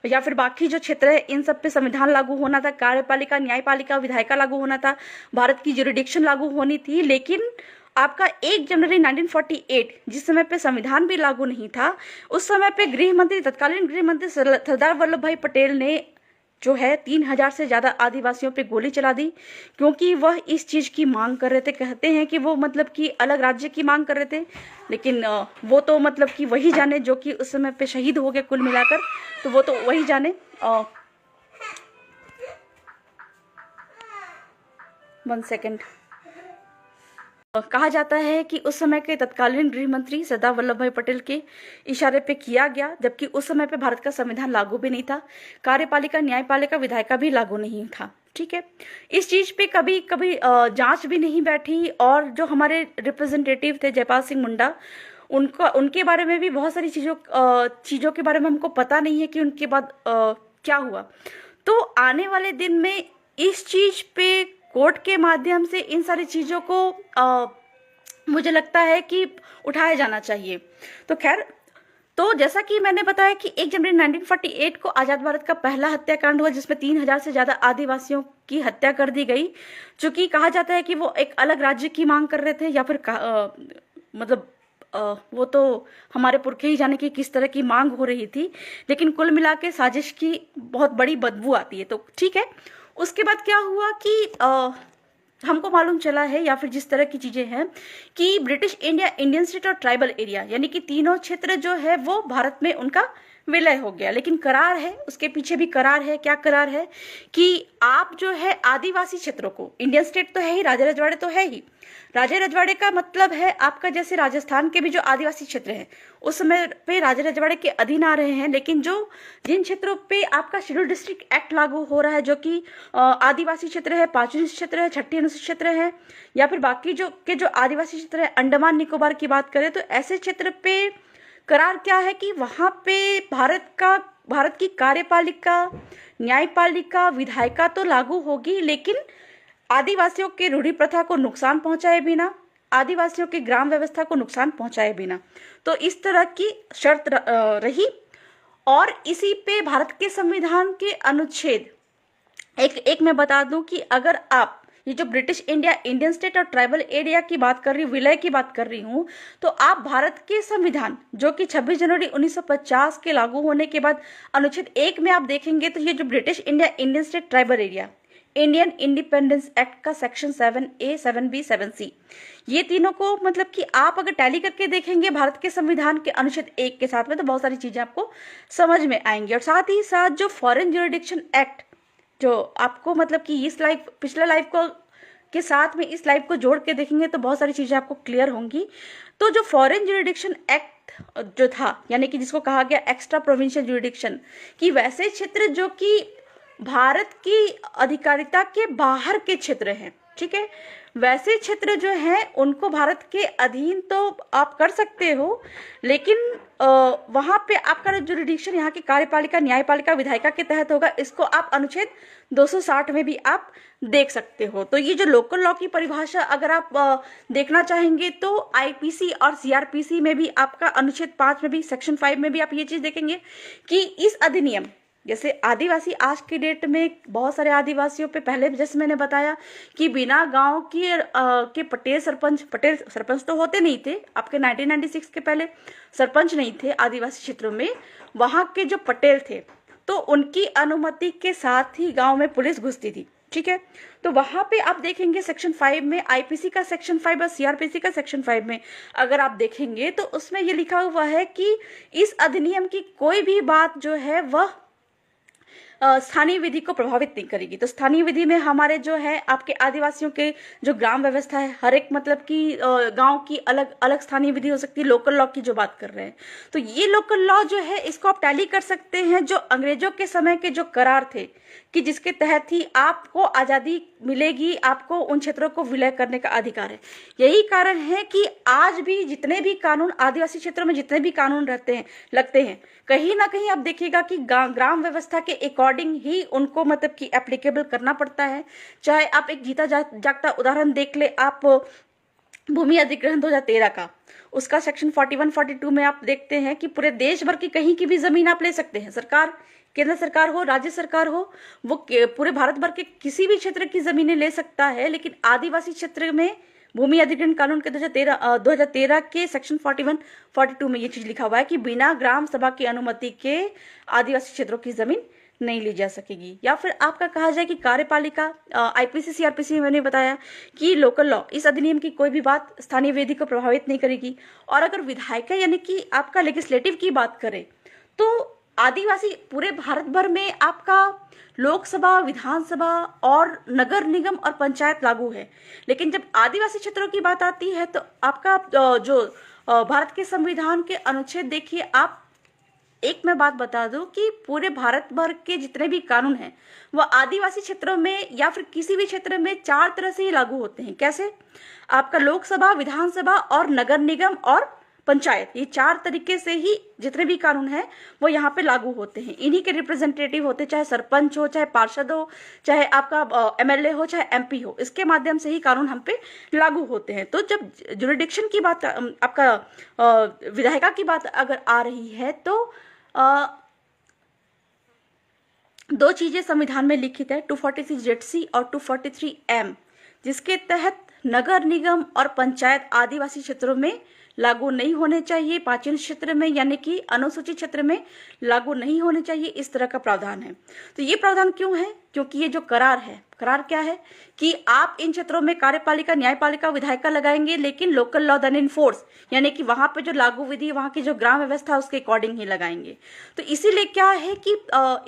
या फिर बाकी जो क्षेत्र है इन सब पे संविधान लागू होना था, कार्यपालिका, न्यायपालिका, विधायिका लागू होना था, भारत की ज्यूरिडिक्शन लागू होनी थी। लेकिन आपका 1 जनवरी 1948 जिस समय पे संविधान भी लागू नहीं था, उस समय पे गृह मंत्री, तत्कालीन गृह मंत्री सरदार वल्लभ भाई पटेल ने जो है 3000 से ज़्यादा आदिवासियों पे गोली चला दी, क्योंकि वह इस चीज़ की मांग कर रहे थे। कहते हैं कि वो मतलब कि अलग राज्य की मांग कर रहे थे, लेकिन वो तो मतलब कि वही जाने जो कि उस समय पे शहीद हो गए कुल मिलाकर, तो वो तो वही जाने। 1 सेकेंड। कहा जाता है कि उस समय के तत्कालीन गृह मंत्री सरदार वल्लभ भाई पटेल के इशारे पे किया गया, जबकि उस समय पे भारत का संविधान लागू भी नहीं था, कार्यपालिका, न्यायपालिका, विधायिका भी लागू नहीं था। ठीक है, इस चीज पे कभी कभी जांच भी नहीं बैठी, और जो हमारे रिप्रेजेंटेटिव थे जयपाल सिंह मुंडा, उनके बारे में भी बहुत सारी चीजों के बारे में हमको पता नहीं है कि उनके बाद क्या हुआ। तो आने वाले दिन में इस चीज पे कोर्ट के माध्यम से इन सारी चीज़ों को मुझे लगता है कि उठाया जाना चाहिए। तो खैर, तो जैसा कि मैंने बताया कि 1 जनवरी 1948 को आज़ाद भारत का पहला हत्याकांड हुआ, जिसमें 3000 से ज़्यादा आदिवासियों की हत्या कर दी गई। चूँकि कहा जाता है कि वो एक अलग राज्य की मांग कर रहे थे, या फिर मतलब वो तो हमारे पुरखे ही जाने की किस तरह की मांग हो रही थी, लेकिन कुल मिला के साजिश की बहुत बड़ी बदबू आती है। तो ठीक है, उसके बाद क्या हुआ कि हमको मालूम चला है, या फिर जिस तरह की चीज़ें हैं, कि ब्रिटिश इंडिया, इंडियन स्टेट और ट्राइबल एरिया, यानी कि तीनों क्षेत्र जो है वो भारत में उनका विलय हो गया। लेकिन करार है, उसके पीछे भी करार है। क्या करार है कि आप जो है आदिवासी क्षेत्रों को, इंडियन स्टेट तो है ही, राजा रजवाड़े तो है ही, राजा रजवाड़े का मतलब है आपका जैसे राजस्थान के भी जो आदिवासी क्षेत्र हैं उस समय पे राजा रजवाड़े के अधीन आ रहे हैं। लेकिन जिन क्षेत्रों पे आपका शेड्यूल डिस्ट्रिक्ट एक्ट लागू हो रहा है, जो कि आदिवासी क्षेत्र है, 5वीं क्षेत्र है, 6ठी अनुसूची क्षेत्र है, या फिर बाकी जो आदिवासी क्षेत्र है, अंडमान निकोबार की बात करें, तो ऐसे क्षेत्र पे करार क्या है कि वहां पे भारत की कार्यपालिका, न्यायपालिका, विधायिका तो लागू होगी, लेकिन आदिवासियों के रूढ़ी प्रथा को नुकसान पहुंचाए बिना, आदिवासियों की ग्राम व्यवस्था को नुकसान पहुंचाए बिना, तो इस तरह की शर्त रही। और इसी पे भारत के संविधान के अनुच्छेद एक मैं बता दूं कि अगर आप ये जो ब्रिटिश इंडिया, इंडियन स्टेट और ट्राइबल एरिया की बात कर रही हूँ, विलय की बात कर रही हूँ, तो आप भारत के संविधान जो कि 26 जनवरी 1950 के लागू होने के बाद अनुच्छेद 1 में आप देखेंगे, तो ये जो British India, Indian state, tribal area, Indian independence act का सेक्शन 7A, 7B, 7C, ये तीनों को मतलब कि आप अगर टैली करके देखेंगे भारत के संविधान के अनुच्छेद 1 के साथ में, तो बहुत सारी चीजें आपको समझ में आएंगी। और साथ ही साथ जो फॉरेन ज्यूरिडिक्शन एक्ट, जो आपको मतलब कि इस लाइफ, पिछले लाइफ को के साथ में इस लाइफ को जोड़ के देखेंगे तो बहुत सारी चीजें आपको क्लियर होंगी। तो जो फॉरेन ज्यूरिडिक्शन एक्ट जो था, यानी कि जिसको कहा गया एक्स्ट्रा प्रोविंशियल ज्यूरिडिक्शन, कि वैसे क्षेत्र जो कि भारत की अधिकारिता के बाहर के क्षेत्र हैं, ठीक है, वैसे क्षेत्र जो हैं उनको भारत के अधीन तो आप कर सकते हो, लेकिन वहां पे आपका ज्यूरिडिक्शन यहाँ की कार्यपालिका, न्यायपालिका, विधायिका के तहत होगा। इसको आप अनुच्छेद 260 में भी आप देख सकते हो। तो ये जो लोकल लॉ की परिभाषा अगर आप देखना चाहेंगे, तो आईपीसी और सीआरपीसी में भी आपका अनुच्छेद 5 में भी, सेक्शन 5 में भी आप ये चीज देखेंगे कि इस अधिनियम, जैसे आदिवासी आज की डेट में बहुत सारे आदिवासियों पे, पहले जैसे मैंने बताया कि बिना गांव के पटेल सरपंच तो होते नहीं थे, आपके 1996 के पहले सरपंच नहीं थे आदिवासी क्षेत्रों में, वहां के जो पटेल थे तो उनकी अनुमति के साथ ही गांव में पुलिस घुसती थी। ठीक है, तो वहां पे आप देखेंगे सेक्शन 5 में, आईपीसी का सेक्शन 5 और सीआरपीसी का सेक्शन 5 में अगर आप देखेंगे तो उसमें ये लिखा हुआ है कि इस अधिनियम की कोई भी बात जो है वह स्थानीय विधि को प्रभावित नहीं करेगी। तो स्थानीय विधि में हमारे जो है आपके आदिवासियों के जो ग्राम व्यवस्था है, हर एक मतलब कि गांव की अलग अलग स्थानीय विधि हो सकती है। लोकल लॉ की जो बात कर रहे हैं, तो ये लोकल लॉ जो है इसको आप टैली कर सकते हैं जो अंग्रेजों के समय के जो करार थे कि जिसके तहत ही आपको आजादी मिलेगी, आपको उन क्षेत्रों को विलय करने का अधिकार है। यही कारण है कि आज भी जितने भी कानून आदिवासी क्षेत्रों में जितने भी कानून लगते हैं, कहीं ना कहीं आप देखिएगा कि ग्राम व्यवस्था के अकॉर्डिंग ही उनको मतलब कि एप्लीकेबल करना पड़ता है। चाहे आप एक जीता जागता उदाहरण देख ले, आप भूमि अधिग्रहण 2013 का, उसका सेक्शन 41 42 में आप देखते हैं कि पूरे देश भर की कहीं की भी जमीन आप ले सकते हैं। सरकार, केंद्र सरकार हो, राज्य सरकार हो, वो पूरे भारत भर के किसी भी क्षेत्र की जमीनें ले सकता है। लेकिन आदिवासी क्षेत्र में भूमि अधिग्रहण कानून के 2013 के सेक्शन 41 42 में ये चीज लिखा हुआ है कि बिना ग्राम सभा की अनुमति के आदिवासी क्षेत्रों की जमीन नहीं ली जा सकेगी। या फिर आपका कहा जाए कि कार्यपालिका, आईपीसी सीआरपीसी में मैंने बताया कि लोकल लॉ, इस अधिनियम की कोई भी बात स्थानीय विधि को प्रभावित नहीं करेगी। और अगर विधायिका यानी कि आपका लेजिस्लेटिव की बात करें तो आदिवासी पूरे भारत भर में आपका लोकसभा, विधानसभा और नगर निगम और पंचायत लागू है। लेकिन जब आदिवासी क्षेत्रों की बात आती है तो आपका जो भारत के संविधान के अनुच्छेद देखिए आप, एक मैं बात बता दूं कि पूरे भारत भर के जितने भी कानून हैं वह आदिवासी क्षेत्रों में या फिर किसी भी क्षेत्र में 4 तरह से ही लागू होते हैं। कैसे? आपका लोकसभा, विधानसभा और नगर निगम और पंचायत, ये 4 तरीके से ही जितने भी कानून हैं वो यहाँ पे लागू होते हैं। इन्हीं के रिप्रेजेंटेटिव होते, चाहे सरपंच हो, चाहे पार्षद हो, चाहे आपका एमएलए हो, चाहे एमपी हो, इसके माध्यम से ही कानून हम पे लागू होते हैं। तो जब जुरिडिक्शन की बात, आपका विधायिका की बात अगर आ रही है तो 2 चीजें संविधान में लिखित है, 243ZC और 243M, जिसके तहत नगर निगम और पंचायत आदिवासी क्षेत्रों में लागू नहीं होने चाहिए, प्राचीन क्षेत्र में यानी कि अनुसूचित क्षेत्र में लागू नहीं होने चाहिए, इस तरह का प्रावधान है। तो ये प्रावधान क्यों है? क्योंकि ये जो करार है, करार क्या है कि आप इन क्षेत्रों में कार्यपालिका, न्यायपालिका, विधायिका लगाएंगे, लेकिन local law then in force यानी कि वहां पे जो लागू विधि, वहां की जो ग्राम व्यवस्था उसके अकॉर्डिंग ही लगाएंगे। तो इसीलिए क्या है कि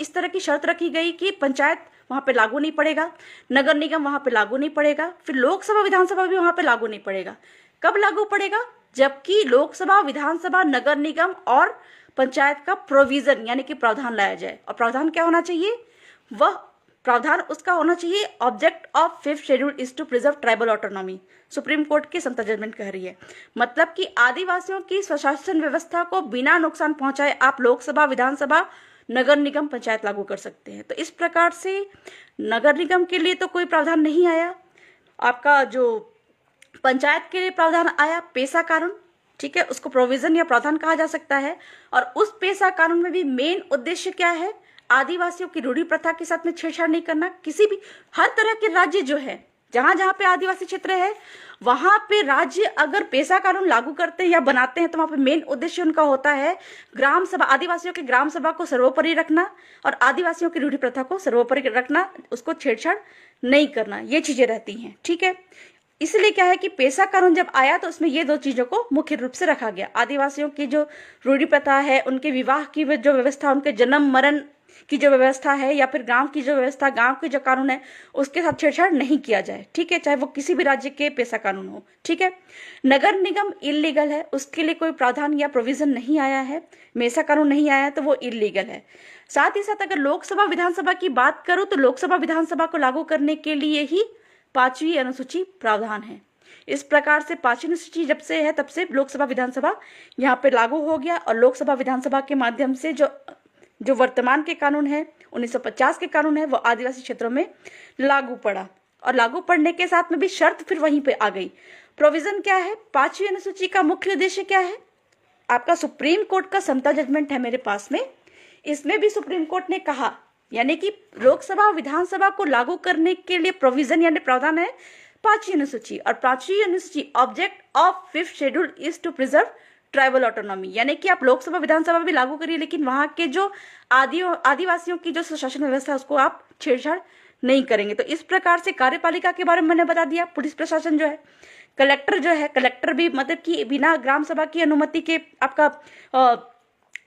इस तरह की शर्त रखी गई कि पंचायत वहां पे लागू नहीं पड़ेगा, नगर निगम वहां पे लागू नहीं पड़ेगा, फिर लोकसभा, विधानसभा भी वहां पे लागू नहीं पड़ेगा। कब लागू पड़ेगा? जबकि लोकसभा, विधानसभा, नगर निगम और पंचायत का प्रोविजन यानी कि प्रावधान लाया जाए। और प्रावधान क्या होना चाहिए? वह प्रावधान उसका होना चाहिए, object of 5th schedule is to preserve tribal autonomy. Supreme Court की समता जजमेंट कह रही है, मतलब कि आदिवासियों की स्वशासन व्यवस्था को बिना नुकसान पहुंचाए आप लोकसभा, विधानसभा, नगर निगम, पंचायत लागू कर सकते हैं। तो इस प्रकार से नगर निगम के लिए तो कोई प्रावधान नहीं आया, आपका जो पंचायत के लिए प्रावधान आया पेशा कानून, ठीक है, उसको प्रोविजन या प्रावधान कहा जा सकता है। और उस पेशा कानून में भी मेन उद्देश्य क्या है? आदिवासियों की रूढ़ी प्रथा के साथ में छेड़छाड़ नहीं करना। किसी भी, हर तरह के राज्य जो है, जहां जहां पे आदिवासी क्षेत्र है वहां पे राज्य अगर पेशा कानून लागू करते हैं या बनाते हैं तो वहां पे मेन उद्देश्य उनका होता है ग्राम सभा, आदिवासियों के ग्राम सभा को सर्वोपरि रखना और आदिवासियों की रूढ़ी प्रथा को सर्वोपरि रखना, उसको छेड़छाड़ नहीं करना, ये चीजें रहती हैं, ठीक है। इसलिए क्या है कि पेशा कानून जब आया तो उसमें ये 2 चीजों को मुख्य रूप से रखा गया। आदिवासियों की जो रूढ़ी प्रथा है, उनके विवाह की जो व्यवस्था, उनके जन्म मरण की जो व्यवस्था है, या फिर गांव की जो व्यवस्था, गांव के जो कानून है, उसके साथ छेड़छाड़ नहीं किया जाए, ठीक है, चाहे वो किसी भी राज्य के पेशा कानून हो, ठीक है। नगर निगम इलीगल है, उसके लिए कोई प्रावधान या प्रोविजन नहीं आया है, मेसा कानून नहीं आया है, तो वो इलीगल है। साथ ही साथ अगर लोकसभा, विधानसभा की बात करूं तो लोकसभा, विधानसभा को लागू करने के लिए ही 5वीं अनुसूची प्रावधान है। इस प्रकार से 5वीं अनुसूची जब से है तब से लोकसभा, विधानसभा यहाँ पे लागू हो गया। और लोकसभा, विधानसभा के माध्यम से जो वर्तमान के कानून है, 1950 के कानून है, वो आदिवासी क्षेत्रों में लागू पड़ा। और लागू पड़ने के साथ में भी शर्त फिर वहीं पे आ गई। प्रोविजन क्या है? 5वीं अनुसूची का मुख्य उद्देश्य क्या है? आपका सुप्रीम कोर्ट का समता जजमेंट है मेरे पास में, इसमें भी सुप्रीम कोर्ट ने कहा, यानी कि लोकसभा, विधानसभा को लागू करने के लिए प्रोविजन यानी प्रावधान है 5वीं अनुसूची। और 5वीं अनुसूची object of 5th schedule is to preserve tribal autonomy, यानी कि आप लोकसभा, विधानसभा भी लागू करिए, लेकिन वहां के जो आदिवासियों की जो शासन व्यवस्था है उसको आप छेड़छाड़ नहीं करेंगे। तो इस प्रकार से कार्यपालिका के बारे में मैंने बता दिया। पुलिस प्रशासन जो है, कलेक्टर जो है, कलेक्टर भी मतलब कि बिना ग्राम सभा की अनुमति के आपका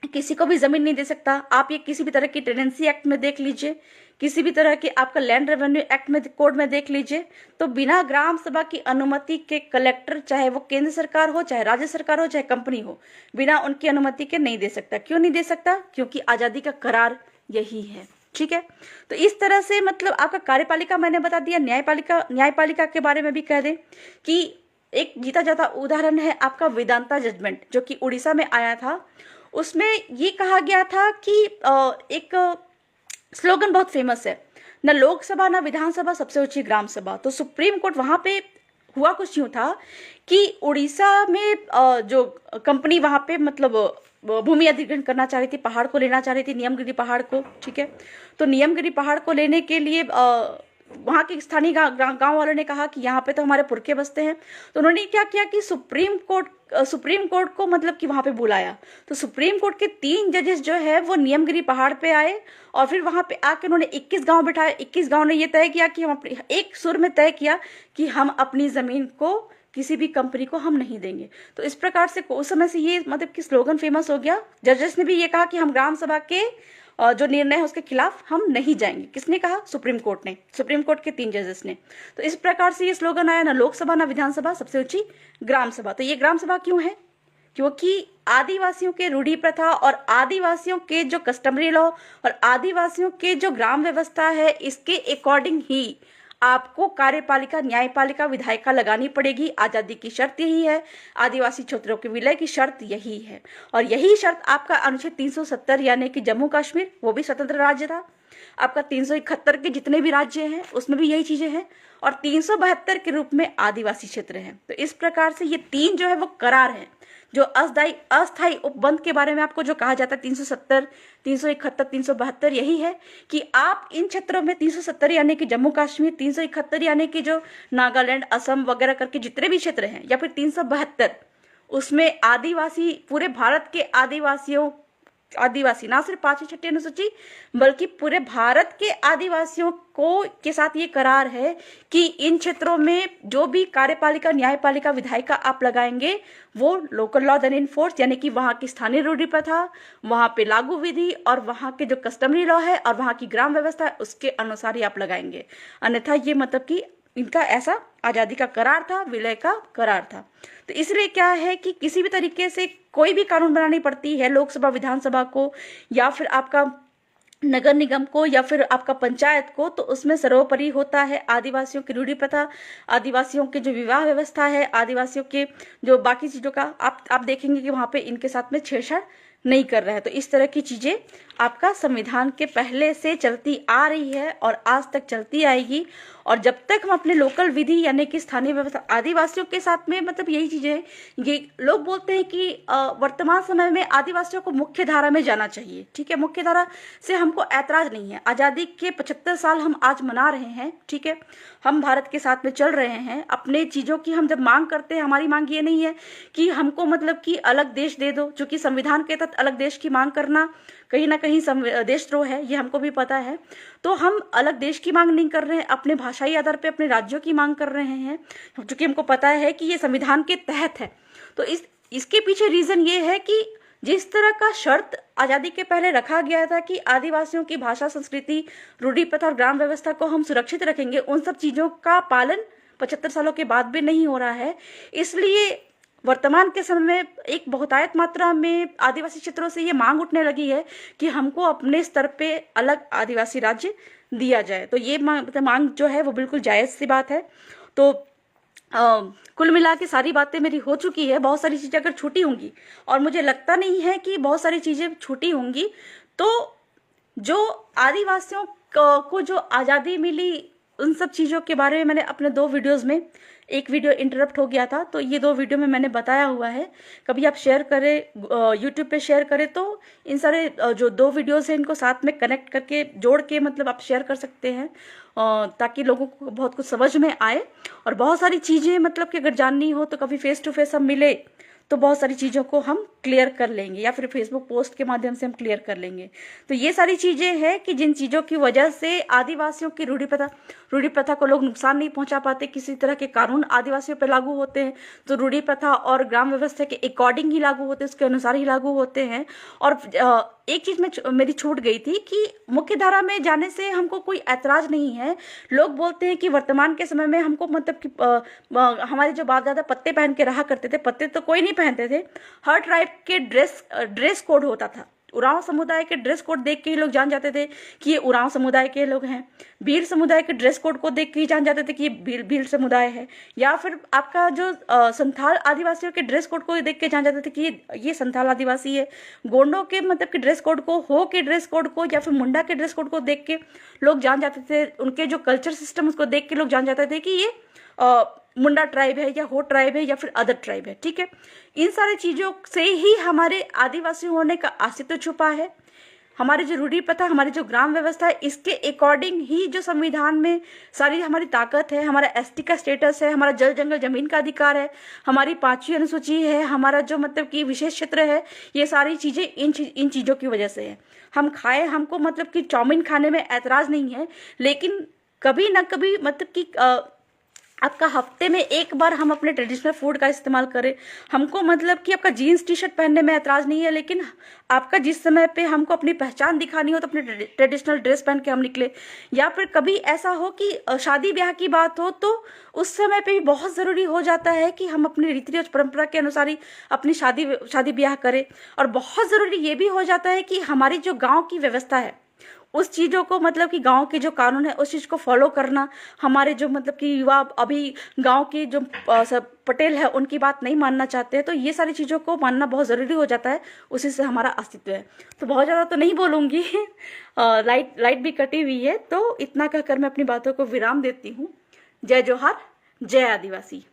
किसी को भी जमीन नहीं दे सकता। आप ये किसी भी तरह की टेनेंसी एक्ट में देख लीजिए, किसी भी तरह के आपका लैंड रेवेन्यू एक्ट में, कोड में देख लीजिए, तो बिना ग्राम सभा की अनुमति के कलेक्टर, चाहे वो केंद्र सरकार हो, चाहे राज्य सरकार हो, चाहे कंपनी हो, बिना उनकी अनुमति के नहीं दे सकता। क्यों नहीं दे सकता? क्योंकि आजादी का करार यही है, ठीक है। तो इस तरह से मतलब आपका कार्यपालिका मैंने बता दिया। न्यायपालिका के बारे में भी कह दें कि एक जीता जाता उदाहरण है आपका वेदांता जजमेंट, जो कि उड़ीसा में आया था। उसमें ये कहा गया था कि एक स्लोगन बहुत फेमस है, न लोकसभा न विधानसभा सबसे ऊंची ग्राम सभा। तो सुप्रीम कोर्ट वहां पे हुआ कुछ यूं था कि उड़ीसा में जो कंपनी वहां पे मतलब भूमि अधिग्रहण करना चाह रही थी, पहाड़ को लेना चाह रही थी, नियमगिरी पहाड़ को, ठीक है। तो नियमगिरी पहाड़ को लेने के लिए वहां के स्थानीय गांव वालों ने कहा कि यहाँ पे तो हमारे पुरखे बसते हैं। तो उन्होंने क्या किया कि सुप्रीम कोर्ट को मतलब कि वहां पे बुलाया। तो सुप्रीम कोर्ट के 3 जजेस जो है वो नियमगिरी पहाड़ पे आए और फिर वहां पे आके उन्होंने 21 गांव बिठाए। 21 गांव ने ये तय किया कि हम अपनी एक सुर में तय किया कि हम अपनी जमीन को किसी भी कंपनी को हम नहीं देंगे। तो इस प्रकार से उस समय से ये मतलब कि स्लोगन फेमस हो गया। जजेस ने भी ये कहा कि हम ग्राम सभा के जो निर्णय है उसके खिलाफ हम नहीं जाएंगे। किसने कहा? सुप्रीम कोर्ट ने, सुप्रीम कोर्ट के 3 जजेस ने। तो इस प्रकार से ये स्लोगन आया, ना लोकसभा ना विधानसभा सबसे ऊंची ग्राम सभा। तो ये ग्राम सभा क्यों है? क्योंकि आदिवासियों के रूढ़ी प्रथा और आदिवासियों के जो कस्टमरी लॉ और आदिवासियों के जो ग्राम व्यवस्था है, इसके अकॉर्डिंग ही आपको कार्यपालिका, न्यायपालिका, विधायिका लगानी पड़ेगी। आजादी की शर्त यही है, आदिवासी क्षेत्रों के विलय की शर्त यही है। और यही शर्त आपका अनुच्छेद 370 यानी कि जम्मू कश्मीर, वो भी स्वतंत्र राज्य था। आपका 371 के जितने भी राज्य हैं उसमें भी यही चीजें हैं, और 372 के रूप में आदिवासी क्षेत्र हैं। तो इस प्रकार से ये 3 जो है वो करार है, जो अस्थायी उपबंध के बारे में आपको जो कहा जाता है 370, 371, 372, यही है कि आप इन क्षेत्रों में 370 यानी कि जम्मू कश्मीर, 371 यानी कि जो नागालैंड, असम वगैरह करके जितने भी क्षेत्र हैं, या फिर 372 उसमें आदिवासी, पूरे भारत के आदिवासी ना सिर्फ 5वीं 6ठी अनुसूची बल्कि पूरे भारत के आदिवासियों को के साथ ये करार है कि इन क्षेत्रों में जो भी कार्यपालिका, न्यायपालिका, विधायिका आप लगाएंगे वो लोकल लॉ देन इनफोर्स यानी कि वहां की स्थानीय रूढ़ी प्रथा, वहां पे लागू विधि और वहां के जो कस्टमरी लॉ है और वहां की ग्राम व्यवस्था है उसके अनुसार ही आप लगाएंगे। अन्यथा ये मतलब कि इनका ऐसा आजादी का करार था, विलय का करार था। तो इसलिए क्या है कि किसी भी तरीके से कोई भी कानून बनानी पड़ती है लोकसभा, विधानसभा को या फिर आपका नगर निगम को या फिर आपका पंचायत को, तो उसमें सर्वोपरि होता है आदिवासियों की रूढ़ी प्रथा, आदिवासियों के जो विवाह व्यवस्था है, आदिवासियों के जो बाकी चीजों का आप देखेंगे कि वहां पे इनके साथ में छेड़छाड़ नहीं कर रहा है। तो इस तरह की चीजें आपका संविधान के पहले से चलती आ रही है और आज तक चलती आएगी। और जब तक हम अपने लोकल विधि यानी कि स्थानीय व्यवस्था आदिवासियों के साथ में मतलब यही चीजें हैं। ये लोग बोलते हैं कि वर्तमान समय में आदिवासियों को मुख्य धारा में जाना चाहिए, ठीक है। मुख्य धारा से हमको ऐतराज नहीं है। आजादी के 75 साल हम आज मना रहे हैं, ठीक है। हम भारत के साथ में चल रहे हैं। अपने चीजों की हम जब मांग करते हैं, हमारी मांग ये नहीं है कि हमको मतलब कि अलग देश दे दो, चूंकि संविधान के तहत अलग देश की मांग करना कहीं ना कहीं देशद्रोह है, ये हमको भी पता है। तो हम अलग देश की मांग नहीं कर रहे हैं, अपने भाषाई आधार पे अपने राज्यों की मांग कर रहे हैं, क्योंकि हमको पता है कि ये संविधान के तहत है। तो इसके पीछे रीजन ये है कि जिस तरह का शर्त आजादी के पहले रखा गया था कि आदिवासियों की भाषा, संस्कृति, रूढ़ी प्रथा और ग्राम व्यवस्था को हम सुरक्षित रखेंगे, उन सब चीजों का पालन 75 सालों के बाद भी नहीं हो रहा है। इसलिए वर्तमान के समय में एक बहुतायत मात्रा में आदिवासी क्षेत्रों से ये मांग उठने लगी है कि हमको अपने स्तर पे अलग आदिवासी राज्य दिया जाए। तो ये मांग जो है वो बिल्कुल जायज सी बात है। तो कुल मिला के सारी बातें मेरी हो चुकी है। बहुत सारी चीजें अगर छूटी होंगी, और मुझे लगता नहीं है कि बहुत सारी चीजें छूटी होंगी, तो जो आदिवासियों को जो आज़ादी मिली उन सब चीज़ों के बारे में मैंने अपने 2 वीडियोज़ में, एक वीडियो इंटरप्ट हो गया था, तो ये 2 वीडियो में मैंने बताया हुआ है। कभी आप शेयर करें, यूट्यूब पे शेयर करें तो इन सारे जो 2 वीडियोज़ हैं इनको साथ में कनेक्ट करके जोड़ के मतलब आप शेयर कर सकते हैं, ताकि लोगों को बहुत कुछ समझ में आए। और बहुत सारी चीज़ें मतलब कि अगर जाननी हो तो कभी फेस टू फेस हम मिले तो बहुत सारी चीज़ों को हम क्लियर कर लेंगे, या फिर फेसबुक पोस्ट के माध्यम से हम क्लियर कर लेंगे। तो ये सारी चीज़ें हैं कि जिन चीज़ों की वजह से आदिवासियों की रूढ़ी प्रथा को लोग नुकसान नहीं पहुंचा पाते। किसी तरह के कानून आदिवासियों पर लागू होते हैं तो रूढ़ी प्रथा और ग्राम व्यवस्था के अकॉर्डिंग ही लागू होते हैं, उसके अनुसार ही लागू होते हैं। और एक चीज़ में मेरी छूट गई थी कि मुख्य धारा में जाने से हमको कोई ऐतराज नहीं है। लोग बोलते हैं कि वर्तमान के समय में हमको मतलब कि हमारे जो बाप दादा पत्ते पहन के रहा करते थे, पत्ते तो कोई नहीं पहनते थे। हर ट्राइब के ड्रेस कोड होता था, उरांव समुदाय के ड्रेस कोड देख के ही लोग जान जाते थे कि ये उरांव समुदाय के लोग हैं। भील समुदाय के ड्रेस कोड को देख के ही जान जाते थे कि ये भील समुदाय है। या फिर आपका जो संथाल आदिवासियों के ड्रेस कोड को देख के जान जाते थे कि ये संथाल आदिवासी है। गोंडों के मतलब कि ड्रेस कोड को, हो के ड्रेस कोड को, या फिर मुंडा के ड्रेस कोड को देख के लोग जान जाते थे। उनके जो कल्चर सिस्टम उसको देख के लोग जान जाते थे कि ये मुंडा ट्राइब है या हो ट्राइब है या फिर अदर ट्राइब है। ठीक है, इन सारी चीज़ों से ही हमारे आदिवासी होने का अस्तित्व छुपा है। हमारी जो रूढ़ी प्रथा, हमारी जो ग्राम व्यवस्था है, इसके अकॉर्डिंग ही जो संविधान में सारी हमारी ताकत है, हमारा एसटी का स्टेटस है, हमारा जल जंगल जमीन का अधिकार है, हमारी 5वीं अनुसूची है, हमारा जो मतलब कि विशेष क्षेत्र है, ये सारी चीज़ें इन चीज़ों की वजह से है। हम खाए, हमको मतलब कि चाउमीन खाने में ऐतराज़ नहीं है, लेकिन कभी ना कभी मतलब कि आपका हफ्ते में एक बार हम अपने ट्रेडिशनल फूड का इस्तेमाल करें। हमको मतलब कि आपका जीन्स टी शर्ट पहनने में ऐतराज़ नहीं है, लेकिन आपका जिस समय पे हमको अपनी पहचान दिखानी हो तो अपने ट्रेडिशनल ड्रेस पहन के हम निकले। या फिर कभी ऐसा हो कि शादी ब्याह की बात हो तो उस समय पे भी बहुत ज़रूरी हो जाता है कि हम अपनी रीति रिवाज परंपरा के अनुसार ही अपनी शादी ब्याह करें। और बहुत ज़रूरी ये भी हो जाता है कि हमारी जो गाँव की व्यवस्था है उस चीज़ों को मतलब कि गांव के जो कानून है उस चीज़ को फॉलो करना। हमारे जो मतलब कि युवा अभी गांव के जो सब पटेल है उनकी बात नहीं मानना चाहते हैं, तो ये सारी चीज़ों को मानना बहुत ज़रूरी हो जाता है। उसी से हमारा अस्तित्व है। तो बहुत ज़्यादा तो नहीं बोलूँगी, लाइट भी कटी हुई है, तो इतना कहकर मैं अपनी बातों को विराम देती हूँ। जय जोहार, जय आदिवासी।